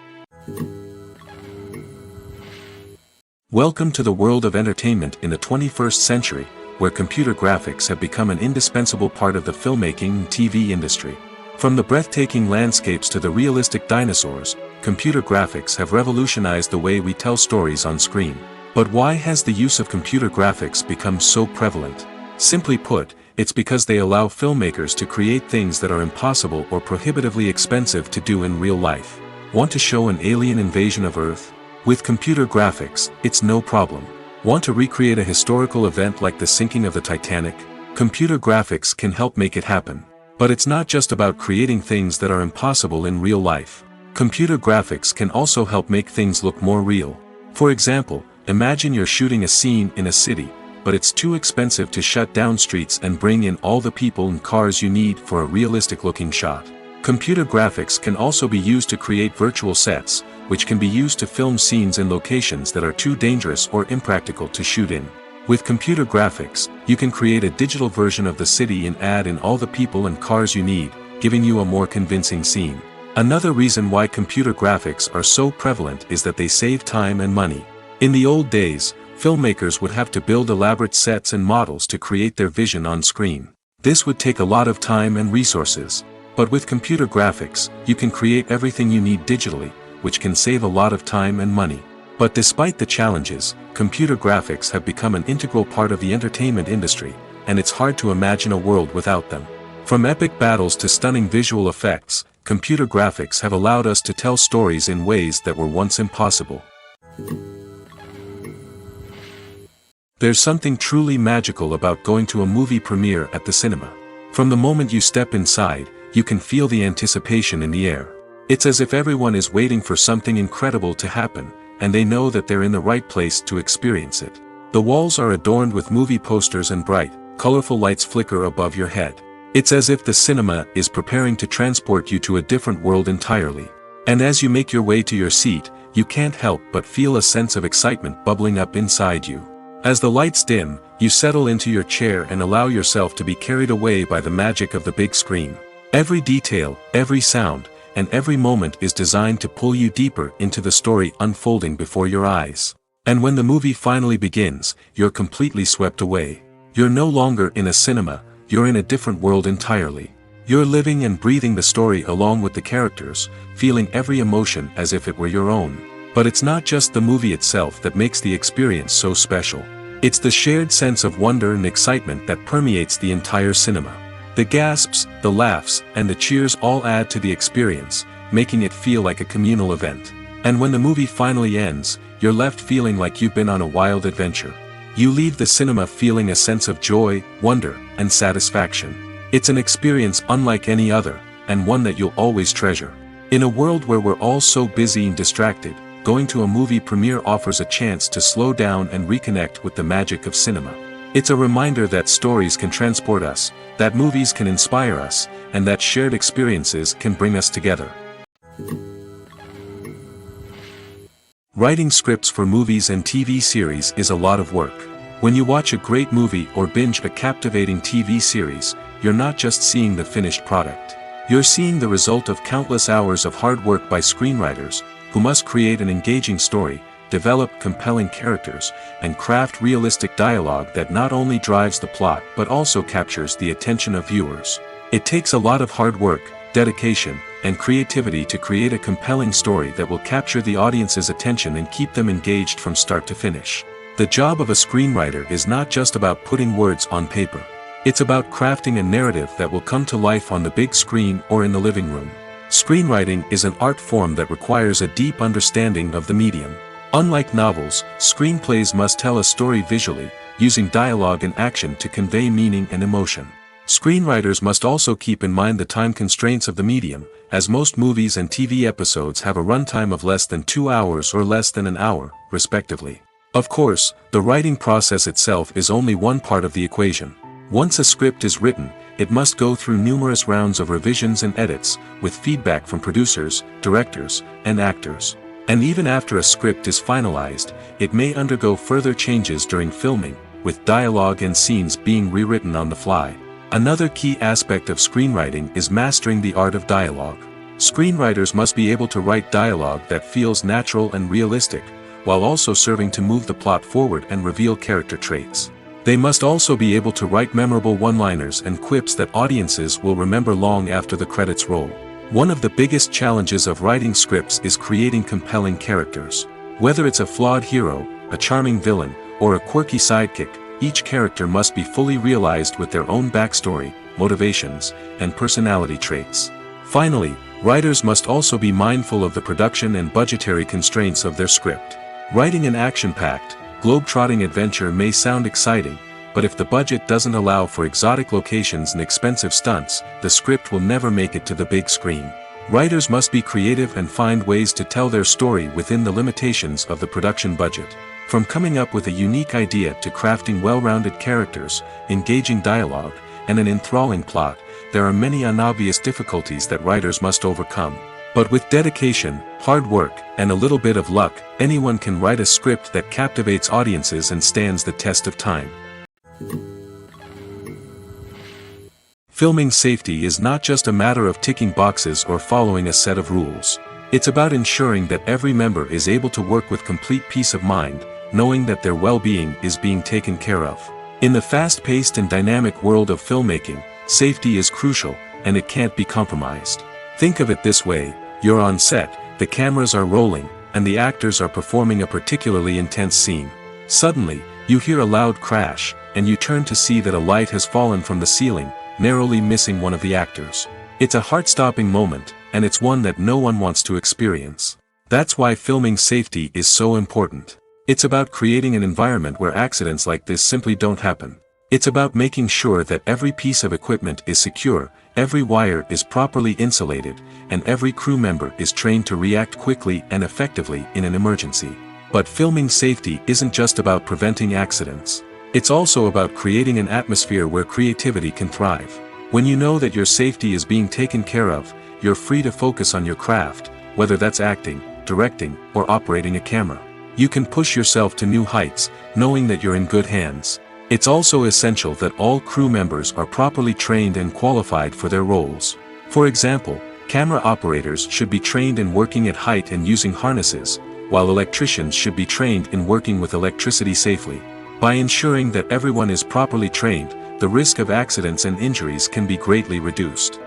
Speaker 1: Welcome to the world of entertainment in the 21st century, where computer graphics have become an indispensable part of the filmmaking and TV industry. From the breathtaking landscapes to the realistic dinosaurs, computer graphics have revolutionized the way we tell stories on screen. But why has the use of computer graphics become so prevalent? Simply put, it's because they allow filmmakers to create things that are impossible or prohibitively expensive to do in real life. Want to show an alien invasion of Earth? With computer graphics, it's no problem. Want to recreate a historical event like the sinking of the Titanic? Computer graphics can help make it happen. But it's not just about creating things that are impossible in real life. Computer graphics can also help make things look more real. For example, imagine you're shooting a scene in a city, but it's too expensive to shut down streets and bring in all the people and cars you need for a realistic-looking shot. Computer graphics can also be used to create virtual sets, which can be used to film scenes in locations that are too dangerous or impractical to shoot in. With computer graphics, you can create a digital version of the city and add in all the people and cars you need, giving you a more convincing scene. Another reason why computer graphics are so prevalent is that they save time and money. In the old days, filmmakers would have to build elaborate sets and models to create their vision on screen. This would take a lot of time and resources. But with computer graphics, you can create everything you need digitally, which can save a lot of time and money. But despite the challenges, computer graphics have become an integral part of the entertainment industry, and it's hard to imagine a world without them. From epic battles to stunning visual effects, computer graphics have allowed us to tell stories in ways that were once impossible. There's something truly magical about going to a movie premiere at the cinema. From the moment you step inside, you can feel the anticipation in the air. It's as if everyone is waiting for something incredible to happen, and they know that they're in the right place to experience it. The walls are adorned with movie posters and bright, colorful lights flicker above your head. It's as if the cinema is preparing to transport you to a different world entirely. And as you make your way to your seat, you can't help but feel a sense of excitement bubbling up inside you. As the lights dim, you settle into your chair and allow yourself to be carried away by the magic of the big screen. Every detail, every sound, and every moment is designed to pull you deeper into the story unfolding before your eyes. And when the movie finally begins, you're completely swept away. You're no longer in a cinema, you're in a different world entirely. You're living and breathing the story along with the characters, feeling every emotion as if it were your own. But it's not just the movie itself that makes the experience so special. It's the shared sense of wonder and excitement that permeates the entire cinema. The gasps, the laughs, and the cheers all add to the experience, making it feel like a communal event. And when the movie finally ends, you're left feeling like you've been on a wild adventure. You leave the cinema feeling a sense of joy, wonder, and satisfaction. It's an experience unlike any other, and one that you'll always treasure. In a world where we're all so busy and distracted, going to a movie premiere offers a chance to slow down and reconnect with the magic of cinema. It's a reminder that stories can transport us, that movies can inspire us, and that shared experiences can bring us together. Writing scripts for movies and TV series is a lot of work. When you watch a great movie or binge a captivating TV series, you're not just seeing the finished product. You're seeing the result of countless hours of hard work by screenwriters, who must create an engaging story, develop compelling characters, and craft realistic dialogue that not only drives the plot but also captures the attention of viewers. It takes a lot of hard work, dedication, and creativity to create a compelling story that will capture the audience's attention and keep them engaged from start to finish. The job of a screenwriter is not just about putting words on paper. It's about crafting a narrative that will come to life on the big screen or in the living room. Screenwriting is an art form that requires a deep understanding of the medium. Unlike novels, screenplays must tell a story visually, using dialogue and action to convey meaning and emotion. Screenwriters must also keep in mind the time constraints of the medium, as most movies and TV episodes have a runtime of less than 2 hours or less than an hour, respectively. Of course, the writing process itself is only one part of the equation. Once a script is written, it must go through numerous rounds of revisions and edits, with feedback from producers, directors, and actors. And even after a script is finalized, it may undergo further changes during filming, with dialogue and scenes being rewritten on the fly. Another key aspect of screenwriting is mastering the art of dialogue. Screenwriters must be able to write dialogue that feels natural and realistic, while also serving to move the plot forward and reveal character traits. They must also be able to write memorable one-liners and quips that audiences will remember long after the credits roll. One of the biggest challenges of writing scripts is creating compelling characters. Whether it's a flawed hero, a charming villain, or a quirky sidekick, each character must be fully realized with their own backstory, motivations, and personality traits. Finally, writers must also be mindful of the production and budgetary constraints of their script. Writing an action-packed, globe-trotting adventure may sound exciting, but if the budget doesn't allow for exotic locations and expensive stunts, the script will never make it to the big screen. Writers must be creative and find ways to tell their story within the limitations of the production budget. From coming up with a unique idea to crafting well-rounded characters, engaging dialogue, and an enthralling plot, there are many unobvious difficulties that writers must overcome. But with dedication, hard work, and a little bit of luck, anyone can write a script that captivates audiences and stands the test of time. Filming safety is not just a matter of ticking boxes or following a set of rules. It's about ensuring that every member is able to work with complete peace of mind, knowing that their well-being is being taken care of. In the fast-paced and dynamic world of filmmaking, safety is crucial, and it can't be compromised. Think of it this way: you're on set, the cameras are rolling, and the actors are performing a particularly intense scene. Suddenly, you hear a loud crash, and you turn to see that a light has fallen from the ceiling, narrowly missing one of the actors. It's a heart-stopping moment, and it's one that no one wants to experience. That's why filming safety is so important. It's about creating an environment where accidents like this simply don't happen. It's about making sure that every piece of equipment is secure, every wire is properly insulated, and every crew member is trained to react quickly and effectively in an emergency. But filming safety isn't just about preventing accidents. It's also about creating an atmosphere where creativity can thrive. When you know that your safety is being taken care of, you're free to focus on your craft, whether that's acting, directing, or operating a camera. You can push yourself to new heights, knowing that you're in good hands. It's also essential that all crew members are properly trained and qualified for their roles. For example, camera operators should be trained in working at height and using harnesses, while electricians should be trained in working with electricity safely. By ensuring that everyone is properly trained, the risk of accidents and injuries can be greatly reduced.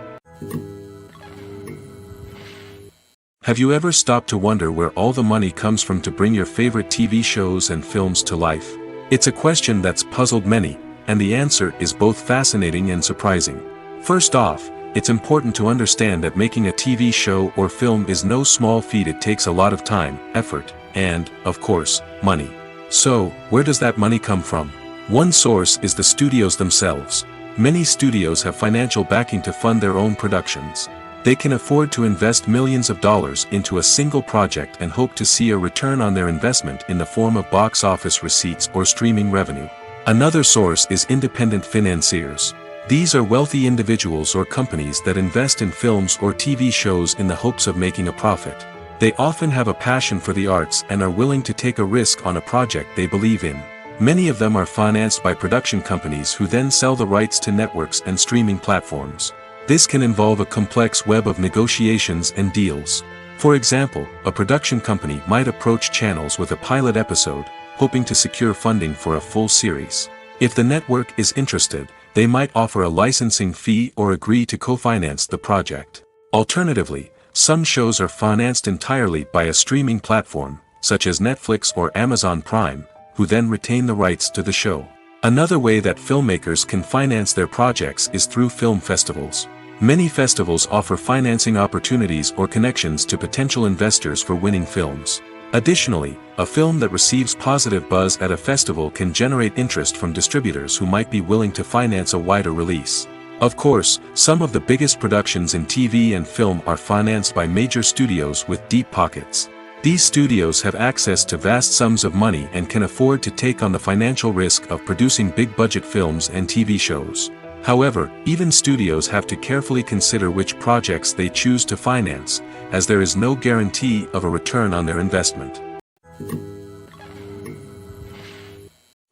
Speaker 1: Have you ever stopped to wonder where all the money comes from to bring your favorite TV shows and films to life? It's a question that's puzzled many, and the answer is both fascinating and surprising. First off, it's important to understand that making a TV show or film is no small feat. It takes a lot of time, effort, and, of course, money. So, where does that money come from? One source is the studios themselves. Many studios have financial backing to fund their own productions. They can afford to invest millions of dollars into a single project and hope to see a return on their investment in the form of box office receipts or streaming revenue. Another source is independent financiers. These are wealthy individuals or companies that invest in films or TV shows in the hopes of making a profit. They often have a passion for the arts and are willing to take a risk on a project they believe in. Many of them are financed by production companies who then sell the rights to networks and streaming platforms. This can involve a complex web of negotiations and deals. For example, a production company might approach channels with a pilot episode, hoping to secure funding for a full series. If the network is interested, they might offer a licensing fee or agree to co-finance the project. Alternatively, some shows are financed entirely by a streaming platform, such as Netflix or Amazon Prime, who then retain the rights to the show. Another way that filmmakers can finance their projects is through film festivals. Many festivals offer financing opportunities or connections to potential investors for winning films. Additionally, a film that receives positive buzz at a festival can generate interest from distributors who might be willing to finance a wider release. Of course, some of the biggest productions in TV and film are financed by major studios with deep pockets. These studios have access to vast sums of money and can afford to take on the financial risk of producing big-budget films and TV shows. However, even studios have to carefully consider which projects they choose to finance, as there is no guarantee of a return on their investment.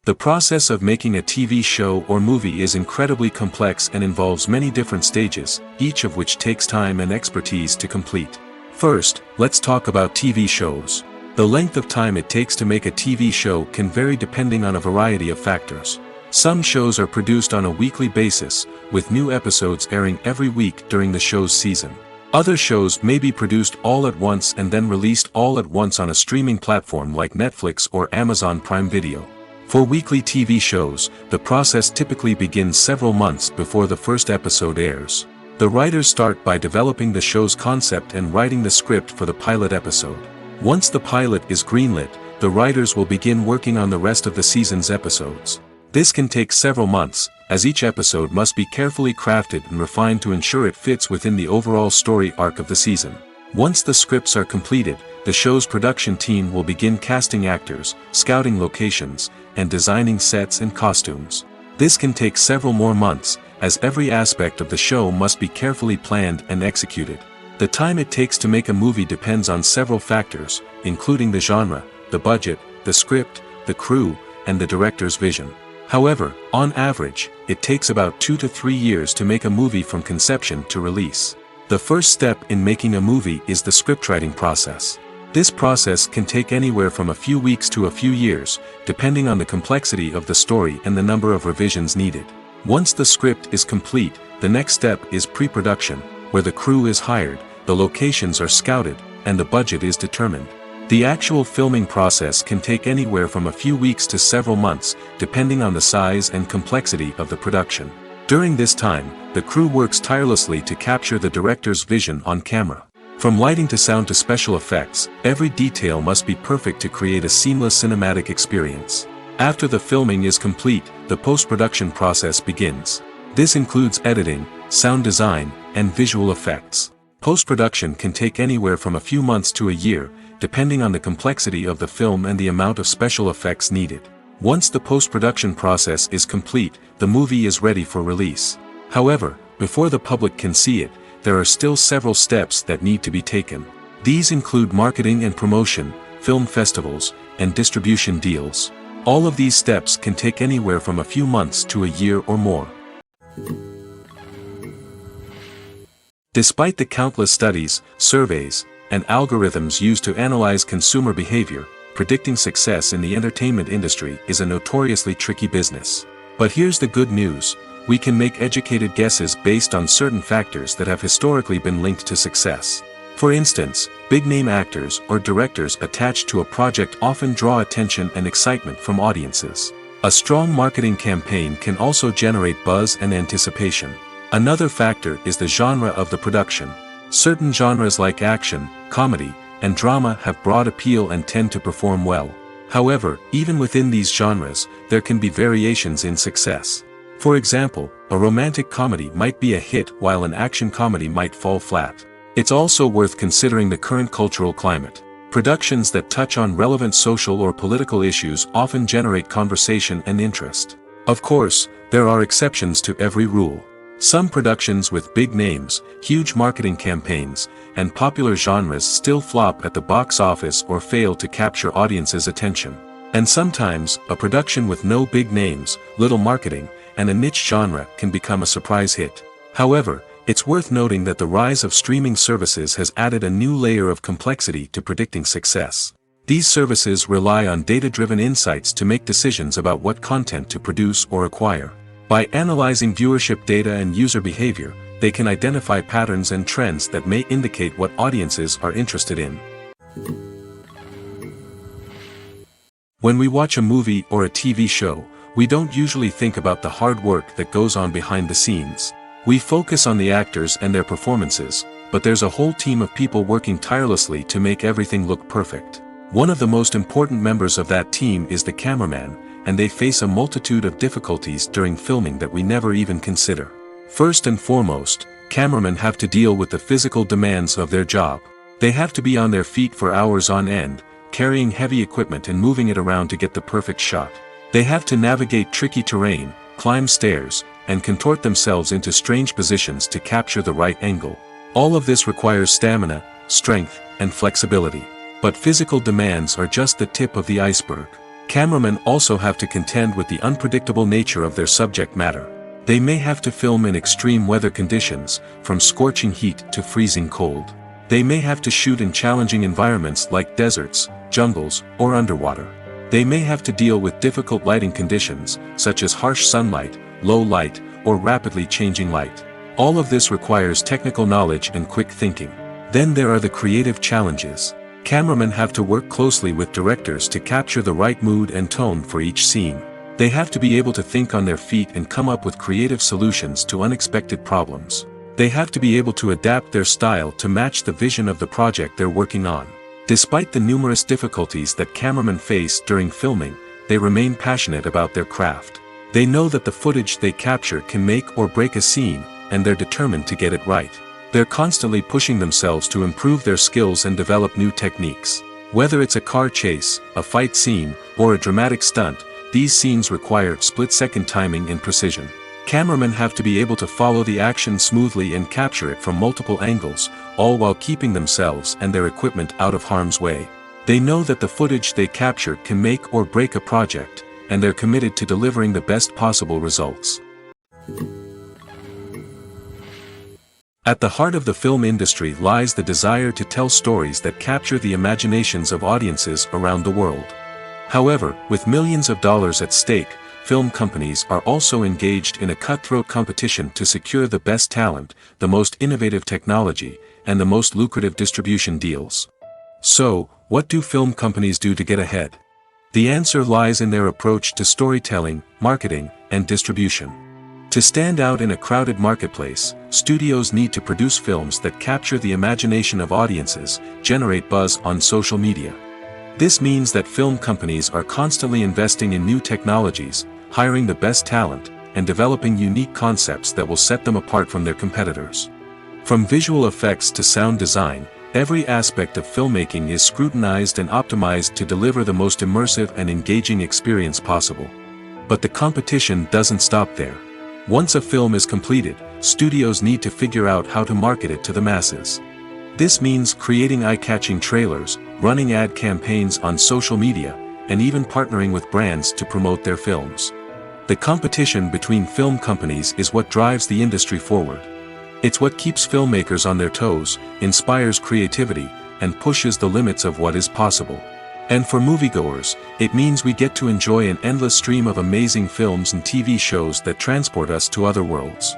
Speaker 1: The process of making a TV show or movie is incredibly complex and involves many different stages, each of which takes time and expertise to complete. First, let's talk about TV shows. The length of time it takes to make a TV show can vary depending on a variety of factors. Some shows are produced on a weekly basis, with new episodes airing every week during the show's season. Other shows may be produced all at once and then released all at once on a streaming platform like Netflix or Amazon Prime Video. For weekly TV shows, the process typically begins several months before the first episode airs. The writers start by developing the show's concept and writing the script for the pilot episode. Once the pilot is greenlit, the writers will begin working on the rest of the season's episodes. This can take several months, as each episode must be carefully crafted and refined to ensure it fits within the overall story arc of the season. Once the scripts are completed, the show's production team will begin casting actors, scouting locations, and designing sets and costumes. This can take several more months, as every aspect of the show must be carefully planned and executed. The time it takes to make a movie depends on several factors, including the genre, the budget, the script, the crew, and the director's vision. However, on average, it takes about 2 to 3 years to make a movie from conception to release. The first step in making a movie is the scriptwriting process. This process can take anywhere from a few weeks to a few years, depending on the complexity of the story and the number of revisions needed. Once the script is complete, the next step is pre-production, where the crew is hired, the locations are scouted, and the budget is determined. The actual filming process can take anywhere from a few weeks to several months, depending on the size and complexity of the production. During this time, the crew works tirelessly to capture the director's vision on camera. From lighting to sound to special effects, every detail must be perfect to create a seamless cinematic experience. After the filming is complete, the post-production process begins. This includes editing, sound design, and visual effects. Post-production can take anywhere from a few months to a year, depending on the complexity of the film and the amount of special effects needed. Once the post-production process is complete, the movie is ready for release. However, before the public can see it, there are still several steps that need to be taken. These include marketing and promotion, film festivals, and distribution deals. All of these steps can take anywhere from a few months to a year or more. Despite the countless studies, surveys, and algorithms used to analyze consumer behavior, predicting success in the entertainment industry is a notoriously tricky business. But here's the good news: we can make educated guesses based on certain factors that have historically been linked to success. For instance, big-name actors or directors attached to a project often draw attention and excitement from audiences. A strong marketing campaign can also generate buzz and anticipation. Another factor is the genre of the production. Certain genres like action, comedy, and drama have broad appeal and tend to perform well. However, even within these genres, there can be variations in success. For example, a romantic comedy might be a hit while an action comedy might fall flat. It's also worth considering the current cultural climate. Productions that touch on relevant social or political issues often generate conversation and interest. Of course, there are exceptions to every rule. Some productions with big names, huge marketing campaigns, and popular genres still flop at the box office or fail to capture audiences' attention. And sometimes, a production with no big names, little marketing, and a niche genre can become a surprise hit. However, it's worth noting that the rise of streaming services has added a new layer of complexity to predicting success. These services rely on data-driven insights to make decisions about what content to produce or acquire. By analyzing viewership data and user behavior, they can identify patterns and trends that may indicate what audiences are interested in. When we watch a movie or a TV show, we don't usually think about the hard work that goes on behind the scenes. We focus on the actors and their performances, but there's a whole team of people working tirelessly to make everything look perfect. One of the most important members of that team is the cameraman, and they face a multitude of difficulties during filming that we never even consider. First and foremost, cameramen have to deal with the physical demands of their job. They have to be on their feet for hours on end, carrying heavy equipment and moving it around to get the perfect shot. They have to navigate tricky terrain, climb stairs, and contort themselves into strange positions to capture the right angle. All of this requires stamina, strength, and flexibility. But physical demands are just the tip of the iceberg. Cameramen also have to contend with the unpredictable nature of their subject matter. They may have to film in extreme weather conditions, from scorching heat to freezing cold. They may have to shoot in challenging environments like deserts, jungles, or underwater. They may have to deal with difficult lighting conditions, such as harsh sunlight, low light, or rapidly changing light. All of this requires technical knowledge and quick thinking. Then there are the creative challenges. Cameramen have to work closely with directors to capture the right mood and tone for each scene. They have to be able to think on their feet and come up with creative solutions to unexpected problems. They have to be able to adapt their style to match the vision of the project they're working on. Despite the numerous difficulties that cameramen face during filming, they remain passionate about their craft. They know that the footage they capture can make or break a scene, and they're determined to get it right. They're constantly pushing themselves to improve their skills and develop new techniques. Whether it's a car chase, a fight scene, or a dramatic stunt, these scenes require split-second timing and precision. Cameramen have to be able to follow the action smoothly and capture it from multiple angles, all while keeping themselves and their equipment out of harm's way. They know that the footage they capture can make or break a project, and they're committed to delivering the best possible results. At the heart of the film industry lies the desire to tell stories that capture the imaginations of audiences around the world. However, with millions of dollars at stake, film companies are also engaged in a cutthroat competition to secure the best talent, the most innovative technology, and the most lucrative distribution deals. So, what do film companies do to get ahead? The answer lies in their approach to storytelling, marketing, and distribution. To stand out in a crowded marketplace, studios need to produce films that capture the imagination of audiences, generate buzz on social media. This means that film companies are constantly investing in new technologies, hiring the best talent, and developing unique concepts that will set them apart from their competitors. From visual effects to sound design, every aspect of filmmaking is scrutinized and optimized to deliver the most immersive and engaging experience possible. But the competition doesn't stop there. Once a film is completed, studios need to figure out how to market it to the masses. This means creating eye-catching trailers, running ad campaigns on social media, and even partnering with brands to promote their films. The competition between film companies is what drives the industry forward. It's what keeps filmmakers on their toes, inspires creativity, and pushes the limits of what is possible. And for moviegoers, it means we get to enjoy an endless stream of amazing films and TV shows that transport us to other worlds.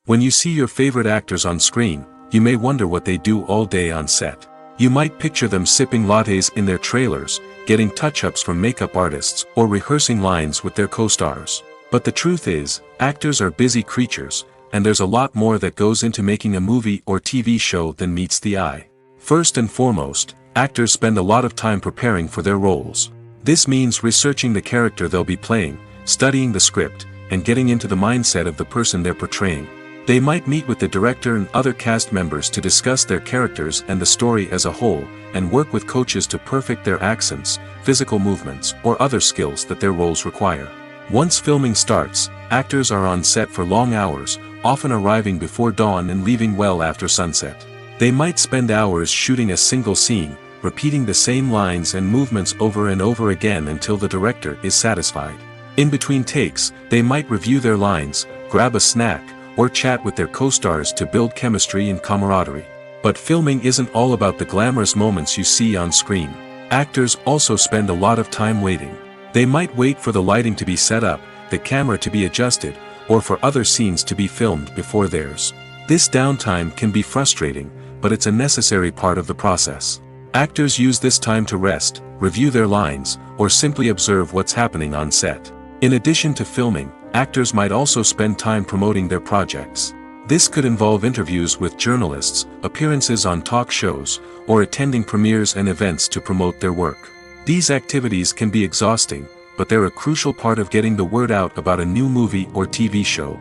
Speaker 1: When you see your favorite actors on screen, you may wonder what they do all day on set. You might picture them sipping lattes in their trailers, getting touch-ups from makeup artists, or rehearsing lines with their co-stars. But the truth is, actors are busy creatures, and there's a lot more that goes into making a movie or TV show than meets the eye. First and foremost, actors spend a lot of time preparing for their roles. This means researching the character they'll be playing, studying the script, and getting into the mindset of the person they're portraying. They might meet with the director and other cast members to discuss their characters and the story as a whole, and work with coaches to perfect their accents, physical movements, or other skills that their roles require. Once filming starts, actors are on set for long hours, often arriving before dawn and leaving well after sunset. They might spend hours shooting a single scene, repeating the same lines and movements over and over again until the director is satisfied. In between takes, they might review their lines, grab a snack, or chat with their co-stars to build chemistry and camaraderie. But filming isn't all about the glamorous moments you see on screen. Actors also spend a lot of time waiting. They might wait for the lighting to be set up, the camera to be adjusted, or for other scenes to be filmed before theirs. This downtime can be frustrating, but it's a necessary part of the process. Actors use this time to rest, review their lines, or simply observe what's happening on set. In addition to filming, actors might also spend time promoting their projects. This could involve interviews with journalists, appearances on talk shows, or attending premieres and events to promote their work. These activities can be exhausting, but they're a crucial part of getting the word out about a new movie or TV show.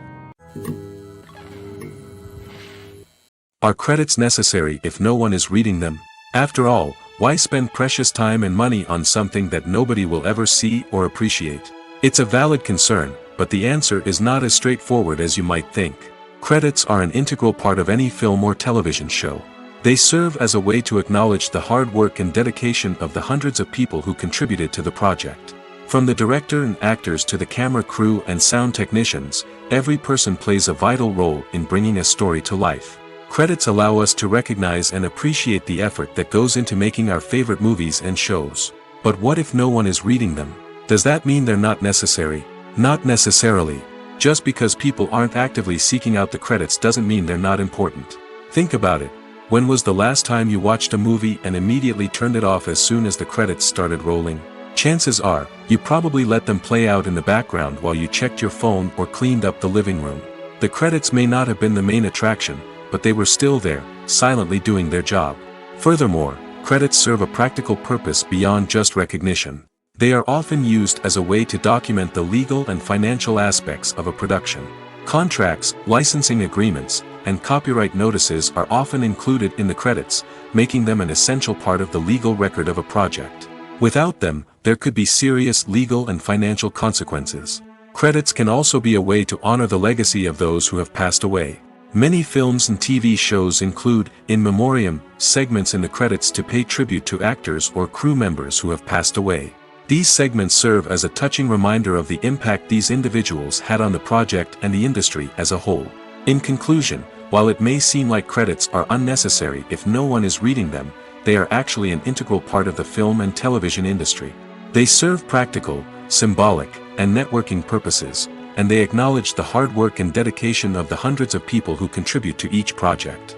Speaker 1: Are credits necessary if no one is reading them? After all, why spend precious time and money on something that nobody will ever see or appreciate? It's a valid concern, but the answer is not as straightforward as you might think. Credits are an integral part of any film or television show. They serve as a way to acknowledge the hard work and dedication of the hundreds of people who contributed to the project. From the director and actors to the camera crew and sound technicians, every person plays a vital role in bringing a story to life. Credits allow us to recognize and appreciate the effort that goes into making our favorite movies and shows. But what if no one is reading them? Does that mean they're not necessary? Not necessarily. Just because people aren't actively seeking out the credits doesn't mean they're not important. Think about it. When was the last time you watched a movie and immediately turned it off as soon as the credits started rolling? Chances are, you probably let them play out in the background while you checked your phone or cleaned up the living room. The credits may not have been the main attraction, but they were still there, silently doing their job. Furthermore, credits serve a practical purpose beyond just recognition. They are often used as a way to document the legal and financial aspects of a production. Contracts, licensing agreements, and copyright notices are often included in the credits, making them an essential part of the legal record of a project. Without them, there could be serious legal and financial consequences. Credits can also be a way to honor the legacy of those who have passed away. Many films and TV shows include, in memoriam, segments in the credits to pay tribute to actors or crew members who have passed away. These segments serve as a touching reminder of the impact these individuals had on the project and the industry as a whole. In conclusion, while it may seem like credits are unnecessary if no one is reading them, they are actually an integral part of the film and television industry. They serve practical, symbolic, and networking purposes, and they acknowledge the hard work and dedication of the hundreds of people who contribute to each project.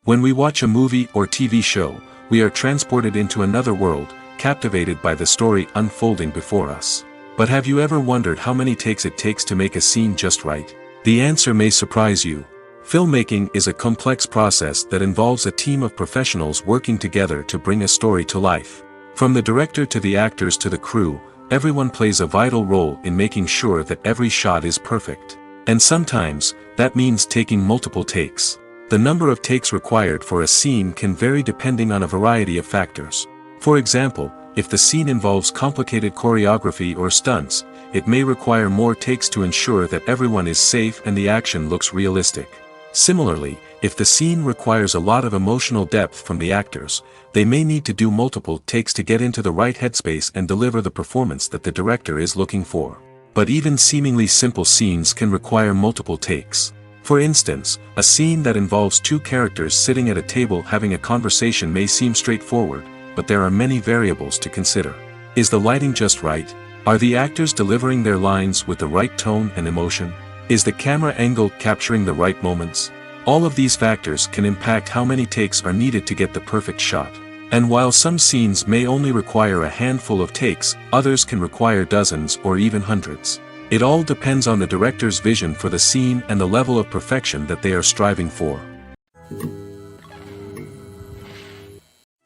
Speaker 1: When we watch a movie or TV show, we are transported into another world, captivated by the story unfolding before us. But have you ever wondered how many takes it takes to make a scene just right? The answer may surprise you. Filmmaking is a complex process that involves a team of professionals working together to bring a story to life. From the director to the actors to the crew, everyone plays a vital role in making sure that every shot is perfect. And sometimes, that means taking multiple takes. The number of takes required for a scene can vary depending on a variety of factors. For example, if the scene involves complicated choreography or stunts, it may require more takes to ensure that everyone is safe and the action looks realistic. Similarly, if the scene requires a lot of emotional depth from the actors, they may need to do multiple takes to get into the right headspace and deliver the performance that the director is looking for. But even seemingly simple scenes can require multiple takes. For instance, a scene that involves two characters sitting at a table having a conversation may seem straightforward, but there are many variables to consider. Is the lighting just right? Are the actors delivering their lines with the right tone and emotion? Is the camera angle capturing the right moments? All of these factors can impact how many takes are needed to get the perfect shot. And while some scenes may only require a handful of takes, others can require dozens or even hundreds. It all depends on the director's vision for the scene and the level of perfection that they are striving for.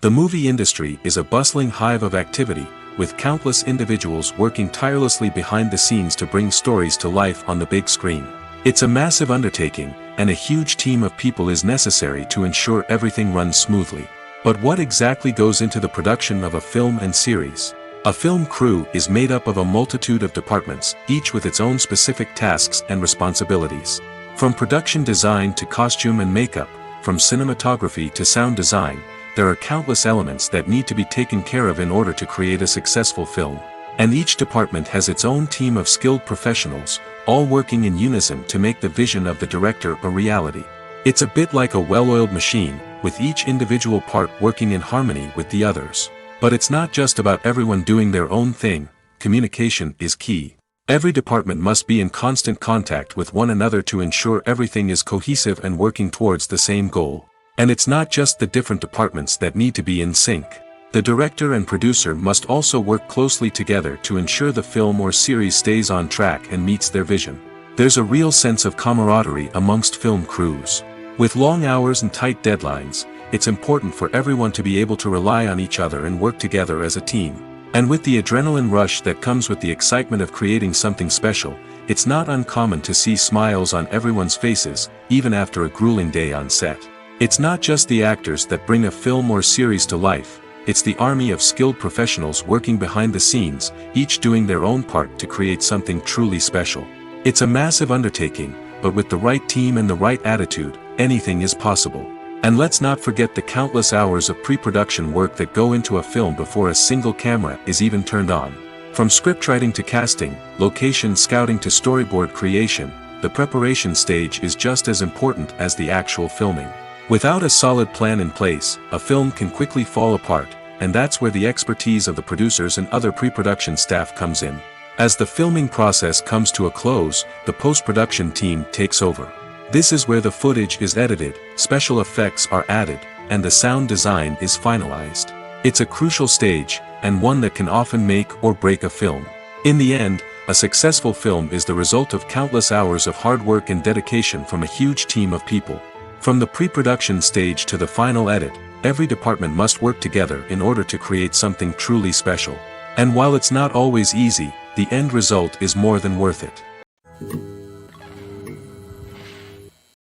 Speaker 1: The movie industry is a bustling hive of activity, with countless individuals working tirelessly behind the scenes to bring stories to life on the big screen. It's a massive undertaking, and a huge team of people is necessary to ensure everything runs smoothly. But what exactly goes into the production of a film and series? A film crew is made up of a multitude of departments, each with its own specific tasks and responsibilities. From production design to costume and makeup, from cinematography to sound design, there are countless elements that need to be taken care of in order to create a successful film. And each department has its own team of skilled professionals, all working in unison to make the vision of the director a reality. It's a bit like a well-oiled machine, with each individual part working in harmony with the others. But it's not just about everyone doing their own thing. Communication is key. Every department must be in constant contact with one another to ensure everything is cohesive and working towards the same goal. And it's not just the different departments that need to be in sync. The director and producer must also work closely together to ensure the film or series stays on track and meets their vision. There's a real sense of camaraderie amongst film crews. With long hours and tight deadlines, it's important for everyone to be able to rely on each other and work together as a team. And with the adrenaline rush that comes with the excitement of creating something special, it's not uncommon to see smiles on everyone's faces, even after a grueling day on set. It's not just the actors that bring a film or series to life, it's the army of skilled professionals working behind the scenes, each doing their own part to create something truly special. It's a massive undertaking, but with the right team and the right attitude, anything is possible. And let's not forget the countless hours of pre-production work that go into a film before a single camera is even turned on. From scriptwriting to casting, location scouting to storyboard creation, the preparation stage is just as important as the actual filming. Without a solid plan in place, a film can quickly fall apart, and that's where the expertise of the producers and other pre-production staff comes in. As the filming process comes to a close, the post-production team takes over. This is where the footage is edited, special effects are added, and the sound design is finalized. It's a crucial stage, and one that can often make or break a film. In the end, a successful film is the result of countless hours of hard work and dedication from a huge team of people. From the pre-production stage to the final edit, every department must work together in order to create something truly special. And while it's not always easy, the end result is more than worth it.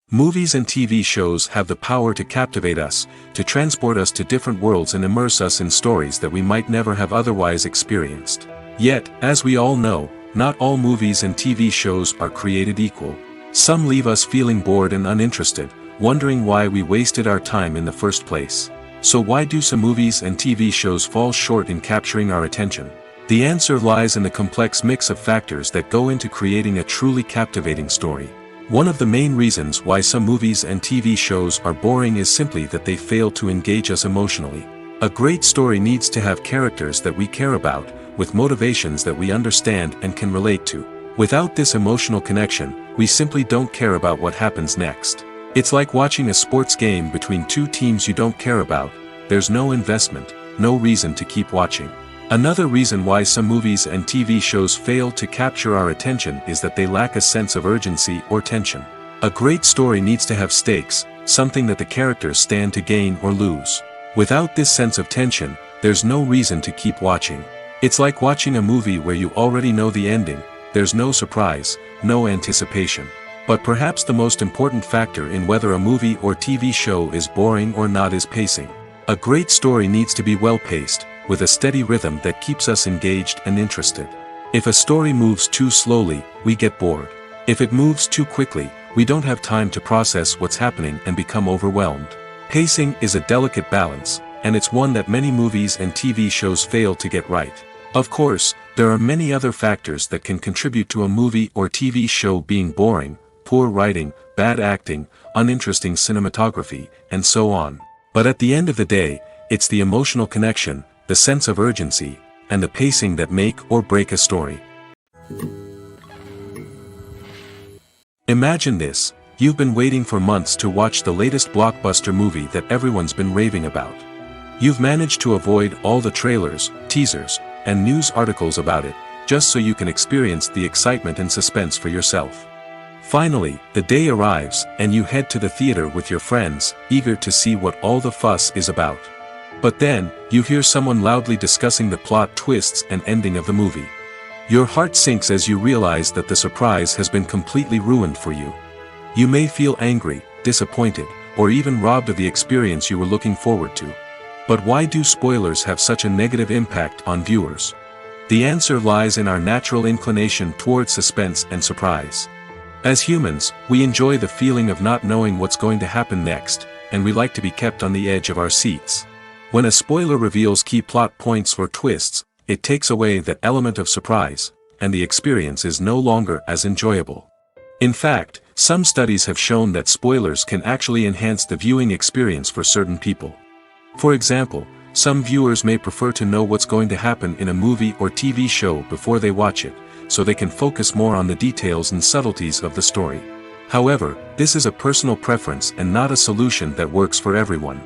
Speaker 1: Movies and TV shows have the power to captivate us, to transport us to different worlds and immerse us in stories that we might never have otherwise experienced. Yet, as we all know, not all movies and TV shows are created equal. Some leave us feeling bored and uninterested, wondering why we wasted our time in the first place. So why do some movies and TV shows fall short in capturing our attention? The answer lies in the complex mix of factors that go into creating a truly captivating story. One of the main reasons why some movies and TV shows are boring is simply that they fail to engage us emotionally. A great story needs to have characters that we care about, with motivations that we understand and can relate to. Without this emotional connection, we simply don't care about what happens next. It's like watching a sports game between two teams you don't care about. There's no investment, no reason to keep watching. Another reason why some movies and TV shows fail to capture our attention is that they lack a sense of urgency or tension. A great story needs to have stakes, something that the characters stand to gain or lose. Without this sense of tension, there's no reason to keep watching. It's like watching a movie where you already know the ending. There's no surprise, no anticipation. But perhaps the most important factor in whether a movie or TV show is boring or not is pacing. A great story needs to be well-paced, with a steady rhythm that keeps us engaged and interested. If a story moves too slowly, we get bored. If it moves too quickly, we don't have time to process what's happening and become overwhelmed. Pacing is a delicate balance, and it's one that many movies and TV shows fail to get right. Of course, there are many other factors that can contribute to a movie or TV show being boring: poor writing, bad acting, uninteresting cinematography, and so on. But at the end of the day, it's the emotional connection, the sense of urgency, and the pacing that make or break a story. Imagine this: you've been waiting for months to watch the latest blockbuster movie that everyone's been raving about. You've managed to avoid all the trailers, teasers, and news articles about it, just so you can experience the excitement and suspense for yourself. Finally, the day arrives, and you head to the theater with your friends, eager to see what all the fuss is about. But then, you hear someone loudly discussing the plot twists and ending of the movie. Your heart sinks as you realize that the surprise has been completely ruined for you. You may feel angry, disappointed, or even robbed of the experience you were looking forward to. But why do spoilers have such a negative impact on viewers? The answer lies in our natural inclination toward suspense and surprise. As humans, we enjoy the feeling of not knowing what's going to happen next, and we like to be kept on the edge of our seats. When a spoiler reveals key plot points or twists, it takes away that element of surprise, and the experience is no longer as enjoyable. In fact, some studies have shown that spoilers can actually enhance the viewing experience for certain people. For example, some viewers may prefer to know what's going to happen in a movie or TV show before they watch it, so they can focus more on the details and subtleties of the story. However, this is a personal preference and not a solution that works for everyone.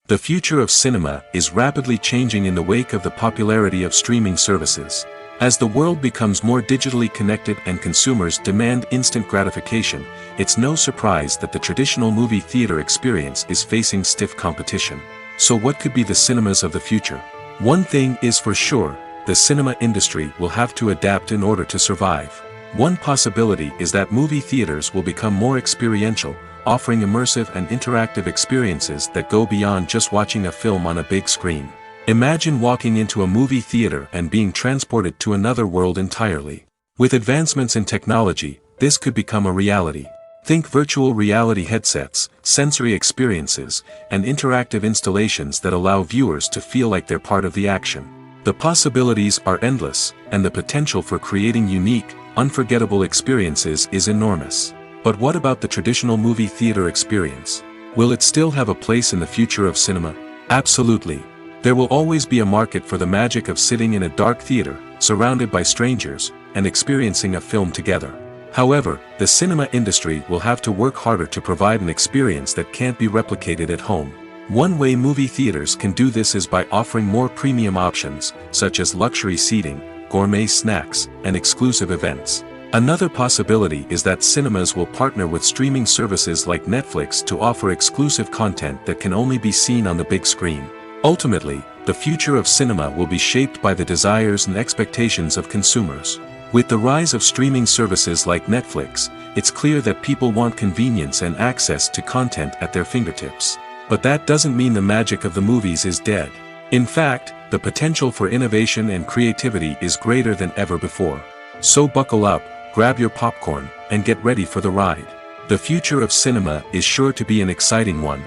Speaker 1: The future of cinema is rapidly changing in the wake of the popularity of streaming services. As the world becomes more digitally connected and consumers demand instant gratification, it's no surprise that the traditional movie theater experience is facing stiff competition. So what could be the cinemas of the future? One thing is for sure: the cinema industry will have to adapt in order to survive. One possibility is that movie theaters will become more experiential, offering immersive and interactive experiences that go beyond just watching a film on a big screen. Imagine walking into a movie theater and being transported to another world entirely. With advancements in technology, this could become a reality. Think virtual reality headsets, sensory experiences, and interactive installations that allow viewers to feel like they're part of the action. The possibilities are endless, and the potential for creating unique, unforgettable experiences is enormous. But what about the traditional movie theater experience? Will it still have a place in the future of cinema? Absolutely. There will always be a market for the magic of sitting in a dark theater, surrounded by strangers, and experiencing a film together. However, the cinema industry will have to work harder to provide an experience that can't be replicated at home. One way movie theaters can do this is by offering more premium options, such as luxury seating, gourmet snacks, and exclusive events. Another possibility is that cinemas will partner with streaming services like Netflix to offer exclusive content that can only be seen on the big screen. Ultimately, the future of cinema will be shaped by the desires and expectations of consumers. With the rise of streaming services like Netflix, it's clear that people want convenience and access to content at their fingertips. But that doesn't mean the magic of the movies is dead. In fact, the potential for innovation and creativity is greater than ever before. So buckle up, grab your popcorn, and get ready for the ride. The future of cinema is sure to be an exciting one.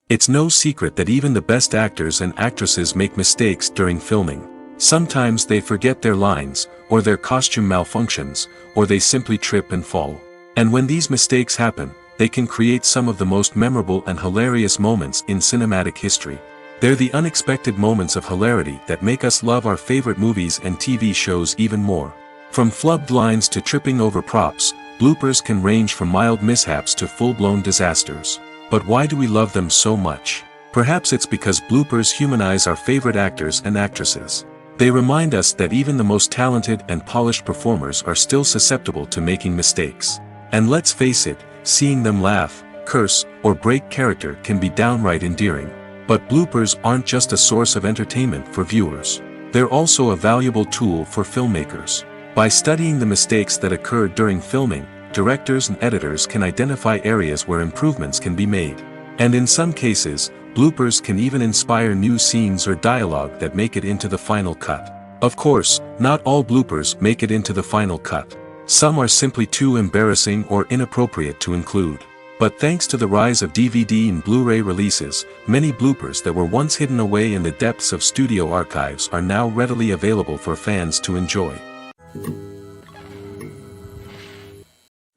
Speaker 1: It's no secret that even the best actors and actresses make mistakes during filming. Sometimes they forget their lines, or their costume malfunctions, or they simply trip and fall. And when these mistakes happen, they can create some of the most memorable and hilarious moments in cinematic history. They're the unexpected moments of hilarity that make us love our favorite movies and TV shows even more. From flubbed lines to tripping over props, bloopers can range from mild mishaps to full-blown disasters. But why do we love them so much? Perhaps it's because bloopers humanize our favorite actors and actresses. They remind us that even the most talented and polished performers are still susceptible to making mistakes. And let's face it, seeing them laugh, curse, or break character can be downright endearing. But bloopers aren't just a source of entertainment for viewers. They're also a valuable tool for filmmakers. By studying the mistakes that occurred during filming, directors and editors can identify areas where improvements can be made. And in some cases, bloopers can even inspire new scenes or dialogue that make it into the final cut. Of course, not all bloopers make it into the final cut. Some are simply too embarrassing or inappropriate to include. But thanks to the rise of DVD and Blu-ray releases, many bloopers that were once hidden away in the depths of studio archives are now readily available for fans to enjoy.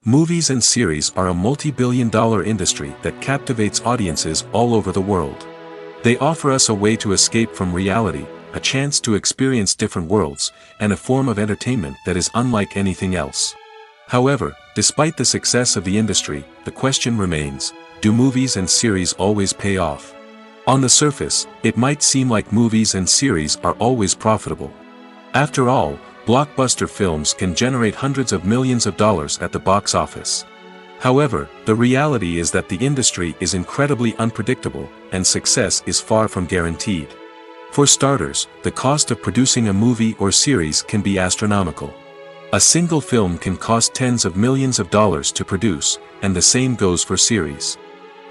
Speaker 1: Movies and series are a multi-billion-dollar industry that captivates audiences all over the world. They offer us a way to escape from reality, a chance to experience different worlds, and a form of entertainment that is unlike anything else. However, despite the success of the industry, the question remains, do movies and series always pay off? On the surface, it might seem like movies and series are always profitable. After all, blockbuster films can generate hundreds of millions of dollars at the box office. However, the reality is that the industry is incredibly unpredictable, and success is far from guaranteed. For starters, the cost of producing a movie or series can be astronomical. A single film can cost tens of millions of dollars to produce, and the same goes for series.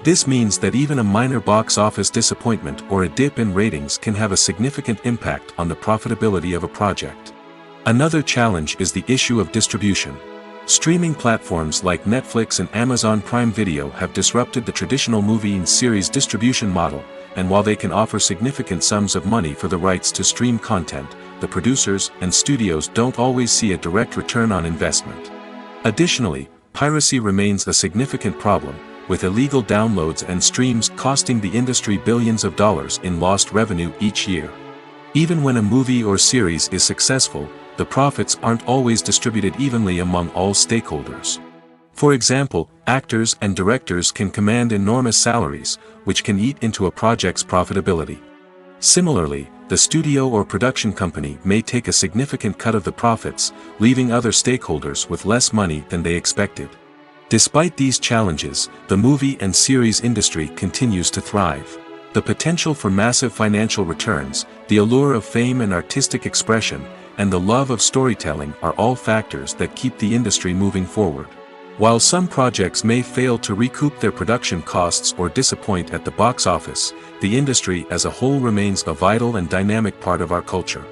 Speaker 1: This means that even a minor box office disappointment or a dip in ratings can have a significant impact on the profitability of a project. Another challenge is the issue of distribution. Streaming platforms like Netflix and Amazon Prime Video have disrupted the traditional movie and series distribution model, and while they can offer significant sums of money for the rights to stream content, the producers and studios don't always see a direct return on investment. Additionally, piracy remains a significant problem, with illegal downloads and streams costing the industry billions of dollars in lost revenue each year. Even when a movie or series is successful, the profits aren't always distributed evenly among all stakeholders. For example, actors and directors can command enormous salaries, which can eat into a project's profitability. Similarly, the studio or production company may take a significant cut of the profits, leaving other stakeholders with less money than they expected. Despite these challenges, the movie and series industry continues to thrive. The potential for massive financial returns, the allure of fame and artistic expression, and the love of storytelling are all factors that keep the industry moving forward. While some projects may fail to recoup their production costs or disappoint at the box office, the industry as a whole remains a vital and dynamic part of our culture.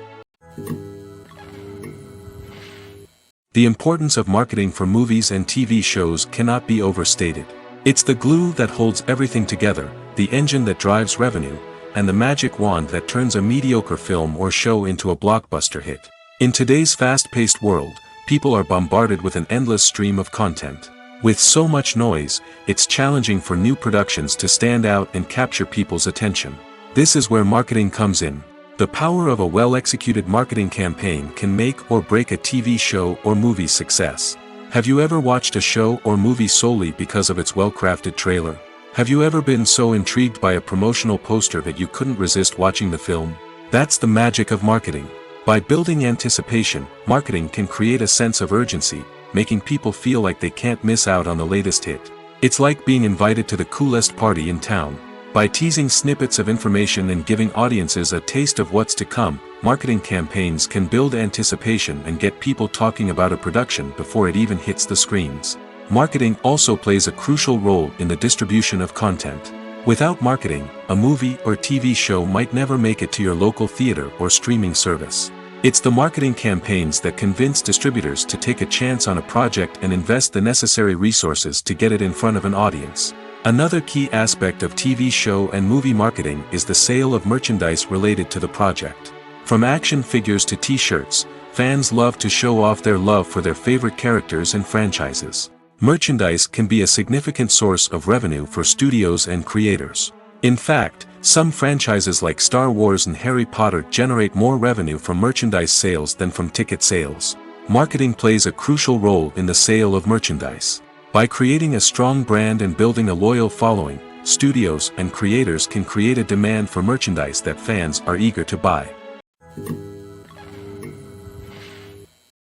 Speaker 1: The importance of marketing for movies and TV shows cannot be overstated. It's the glue that holds everything together, the engine that drives revenue, and the magic wand that turns a mediocre film or show into a blockbuster hit. In today's fast-paced world, people are bombarded with an endless stream of content. With so much noise, it's challenging for new productions to stand out and capture people's attention. This is where marketing comes in. The power of a well-executed marketing campaign can make or break a TV show or movie's success. Have you ever watched a show or movie solely because of its well-crafted trailer? Have you ever been so intrigued by a promotional poster that you couldn't resist watching the film? That's the magic of marketing. By building anticipation, marketing can create a sense of urgency, making people feel like they can't miss out on the latest hit. It's like being invited to the coolest party in town. By teasing snippets of information and giving audiences a taste of what's to come, marketing campaigns can build anticipation and get people talking about a production before it even hits the screens. Marketing also plays a crucial role in the distribution of content. Without marketing, a movie or TV show might never make it to your local theater or streaming service. It's the marketing campaigns that convince distributors to take a chance on a project and invest the necessary resources to get it in front of an audience. Another key aspect of TV show and movie marketing is the sale of merchandise related to the project. From action figures to t-shirts, fans love to show off their love for their favorite characters and franchises. Merchandise can be a significant source of revenue for studios and creators. In fact, some franchises like Star Wars and Harry Potter generate more revenue from merchandise sales than from ticket sales. Marketing plays a crucial role in the sale of merchandise. By creating a strong brand and building a loyal following, studios and creators can create a demand for merchandise that fans are eager to buy.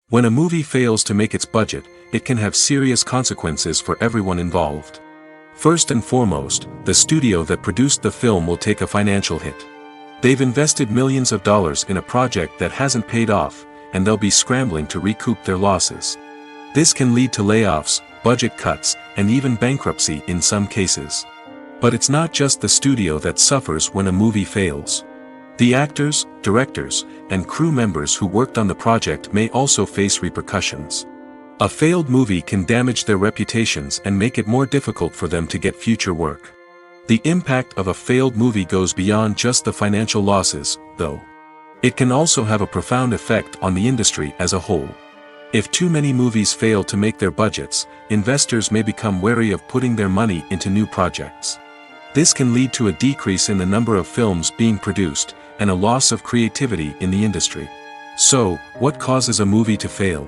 Speaker 1: When a movie fails to make its budget, it can have serious consequences for everyone involved. First and foremost, the studio that produced the film will take a financial hit. They've invested millions of dollars in a project that hasn't paid off, and they'll be scrambling to recoup their losses. This can lead to layoffs, budget cuts, and even bankruptcy in some cases. But it's not just the studio that suffers when a movie fails. The actors, directors, and crew members who worked on the project may also face repercussions. A failed movie can damage their reputations and make it more difficult for them to get future work. The impact of a failed movie goes beyond just the financial losses, though. It can also have a profound effect on the industry as a whole. If too many movies fail to make their budgets, investors may become wary of putting their money into new projects. This can lead to a decrease in the number of films being produced, and a loss of creativity in the industry. So, what causes a movie to fail?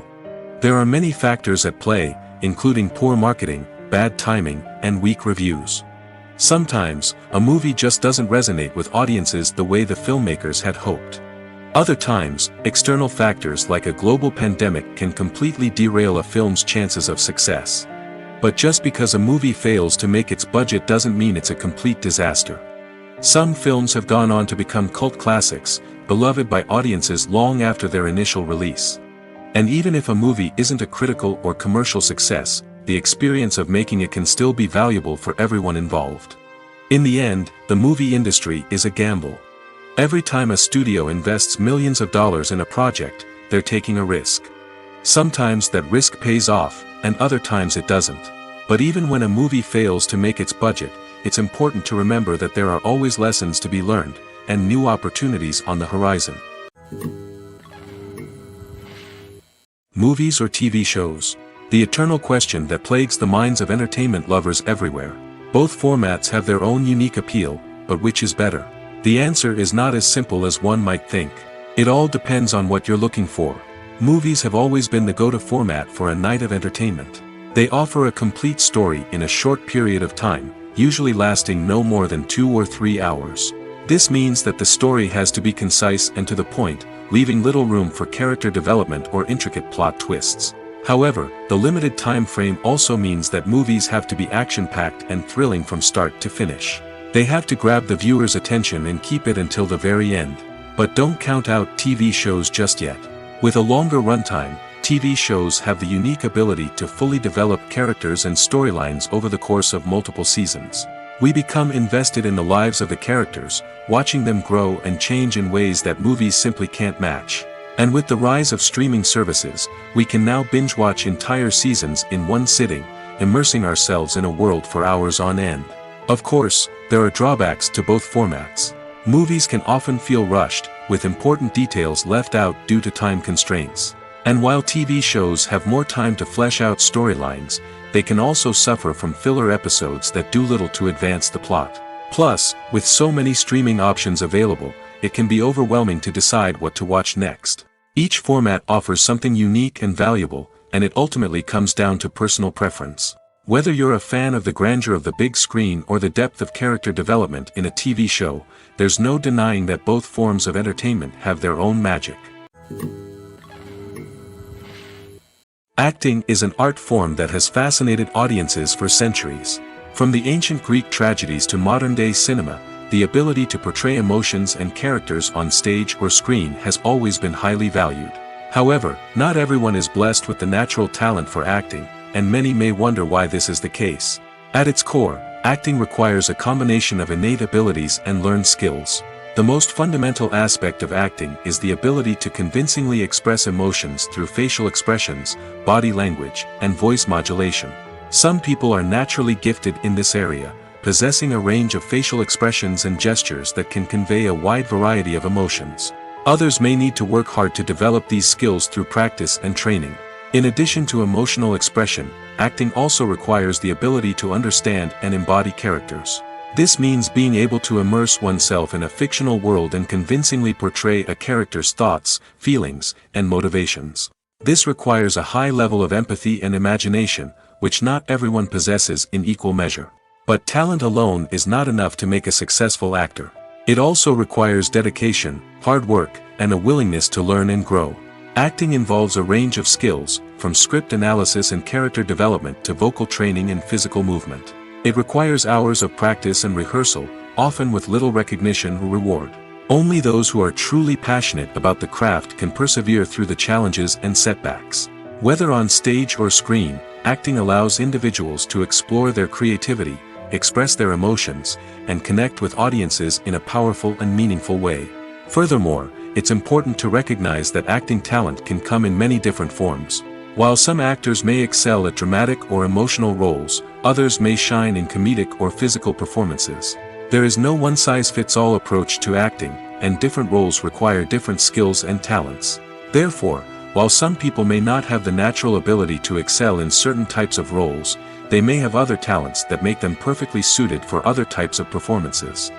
Speaker 1: There are many factors at play, including poor marketing, bad timing, and weak reviews. Sometimes, a movie just doesn't resonate with audiences the way the filmmakers had hoped. Other times, external factors like a global pandemic can completely derail a film's chances of success. But just because a movie fails to make its budget doesn't mean it's a complete disaster. Some films have gone on to become cult classics, beloved by audiences long after their initial release. And even if a movie isn't a critical or commercial success, the experience of making it can still be valuable for everyone involved. In the end, the movie industry is a gamble. Every time a studio invests millions of dollars in a project, they're taking a risk. Sometimes that risk pays off, and other times it doesn't. But even when a movie fails to make its budget, it's important to remember that there are always lessons to be learned, and new opportunities on the horizon. Movies or TV shows? The eternal question that plagues the minds of entertainment lovers everywhere. Both formats have their own unique appeal, but which is better? The answer is not as simple as one might think. It all depends on what you're looking for. Movies have always been the go-to format for a night of entertainment. They offer a complete story in a short period of time, usually lasting no more than 2 or 3 hours. This means that the story has to be concise and to the point, leaving little room for character development or intricate plot twists. However, the limited time frame also means that movies have to be action-packed and thrilling from start to finish. They have to grab the viewer's attention and keep it until the very end. But don't count out TV shows just yet. With a longer runtime, TV shows have the unique ability to fully develop characters and storylines over the course of multiple seasons. We become invested in the lives of the characters, watching them grow and change in ways that movies simply can't match. And with the rise of streaming services, we can now binge-watch entire seasons in one sitting, immersing ourselves in a world for hours on end. Of course, there are drawbacks to both formats. Movies can often feel rushed, with important details left out due to time constraints. And while TV shows have more time to flesh out storylines, they can also suffer from filler episodes that do little to advance the plot. Plus, with so many streaming options available, it can be overwhelming to decide what to watch next. Each format offers something unique and valuable, and it ultimately comes down to personal preference. Whether you're a fan of the grandeur of the big screen or the depth of character development in a TV show, there's no denying that both forms of entertainment have their own magic. Acting is an art form that has fascinated audiences for centuries. From the ancient Greek tragedies to modern-day cinema, the ability to portray emotions and characters on stage or screen has always been highly valued. However, not everyone is blessed with the natural talent for acting, and many may wonder why this is the case. At its core, acting requires a combination of innate abilities and learned skills. The most fundamental aspect of acting is the ability to convincingly express emotions through facial expressions, body language, and voice modulation. Some people are naturally gifted in this area, possessing a range of facial expressions and gestures that can convey a wide variety of emotions. Others may need to work hard to develop these skills through practice and training. In addition to emotional expression, acting also requires the ability to understand and embody characters. This means being able to immerse oneself in a fictional world and convincingly portray a character's thoughts, feelings, and motivations. This requires a high level of empathy and imagination, which not everyone possesses in equal measure. But talent alone is not enough to make a successful actor. It also requires dedication, hard work, and a willingness to learn and grow. Acting involves a range of skills, from script analysis and character development to vocal training and physical movement. It requires hours of practice and rehearsal, often with little recognition or reward. Only those who are truly passionate about the craft can persevere through the challenges and setbacks. Whether on stage or screen, acting allows individuals to explore their creativity, express their emotions, and connect with audiences in a powerful and meaningful way. Furthermore, it's important to recognize that acting talent can come in many different forms. While some actors may excel at dramatic or emotional roles, others may shine in comedic or physical performances. There is no one-size-fits-all approach to acting, and different roles require different skills and talents. Therefore, while some people may not have the natural ability to excel in certain types of roles, they may have other talents that make them perfectly suited for other types of performances.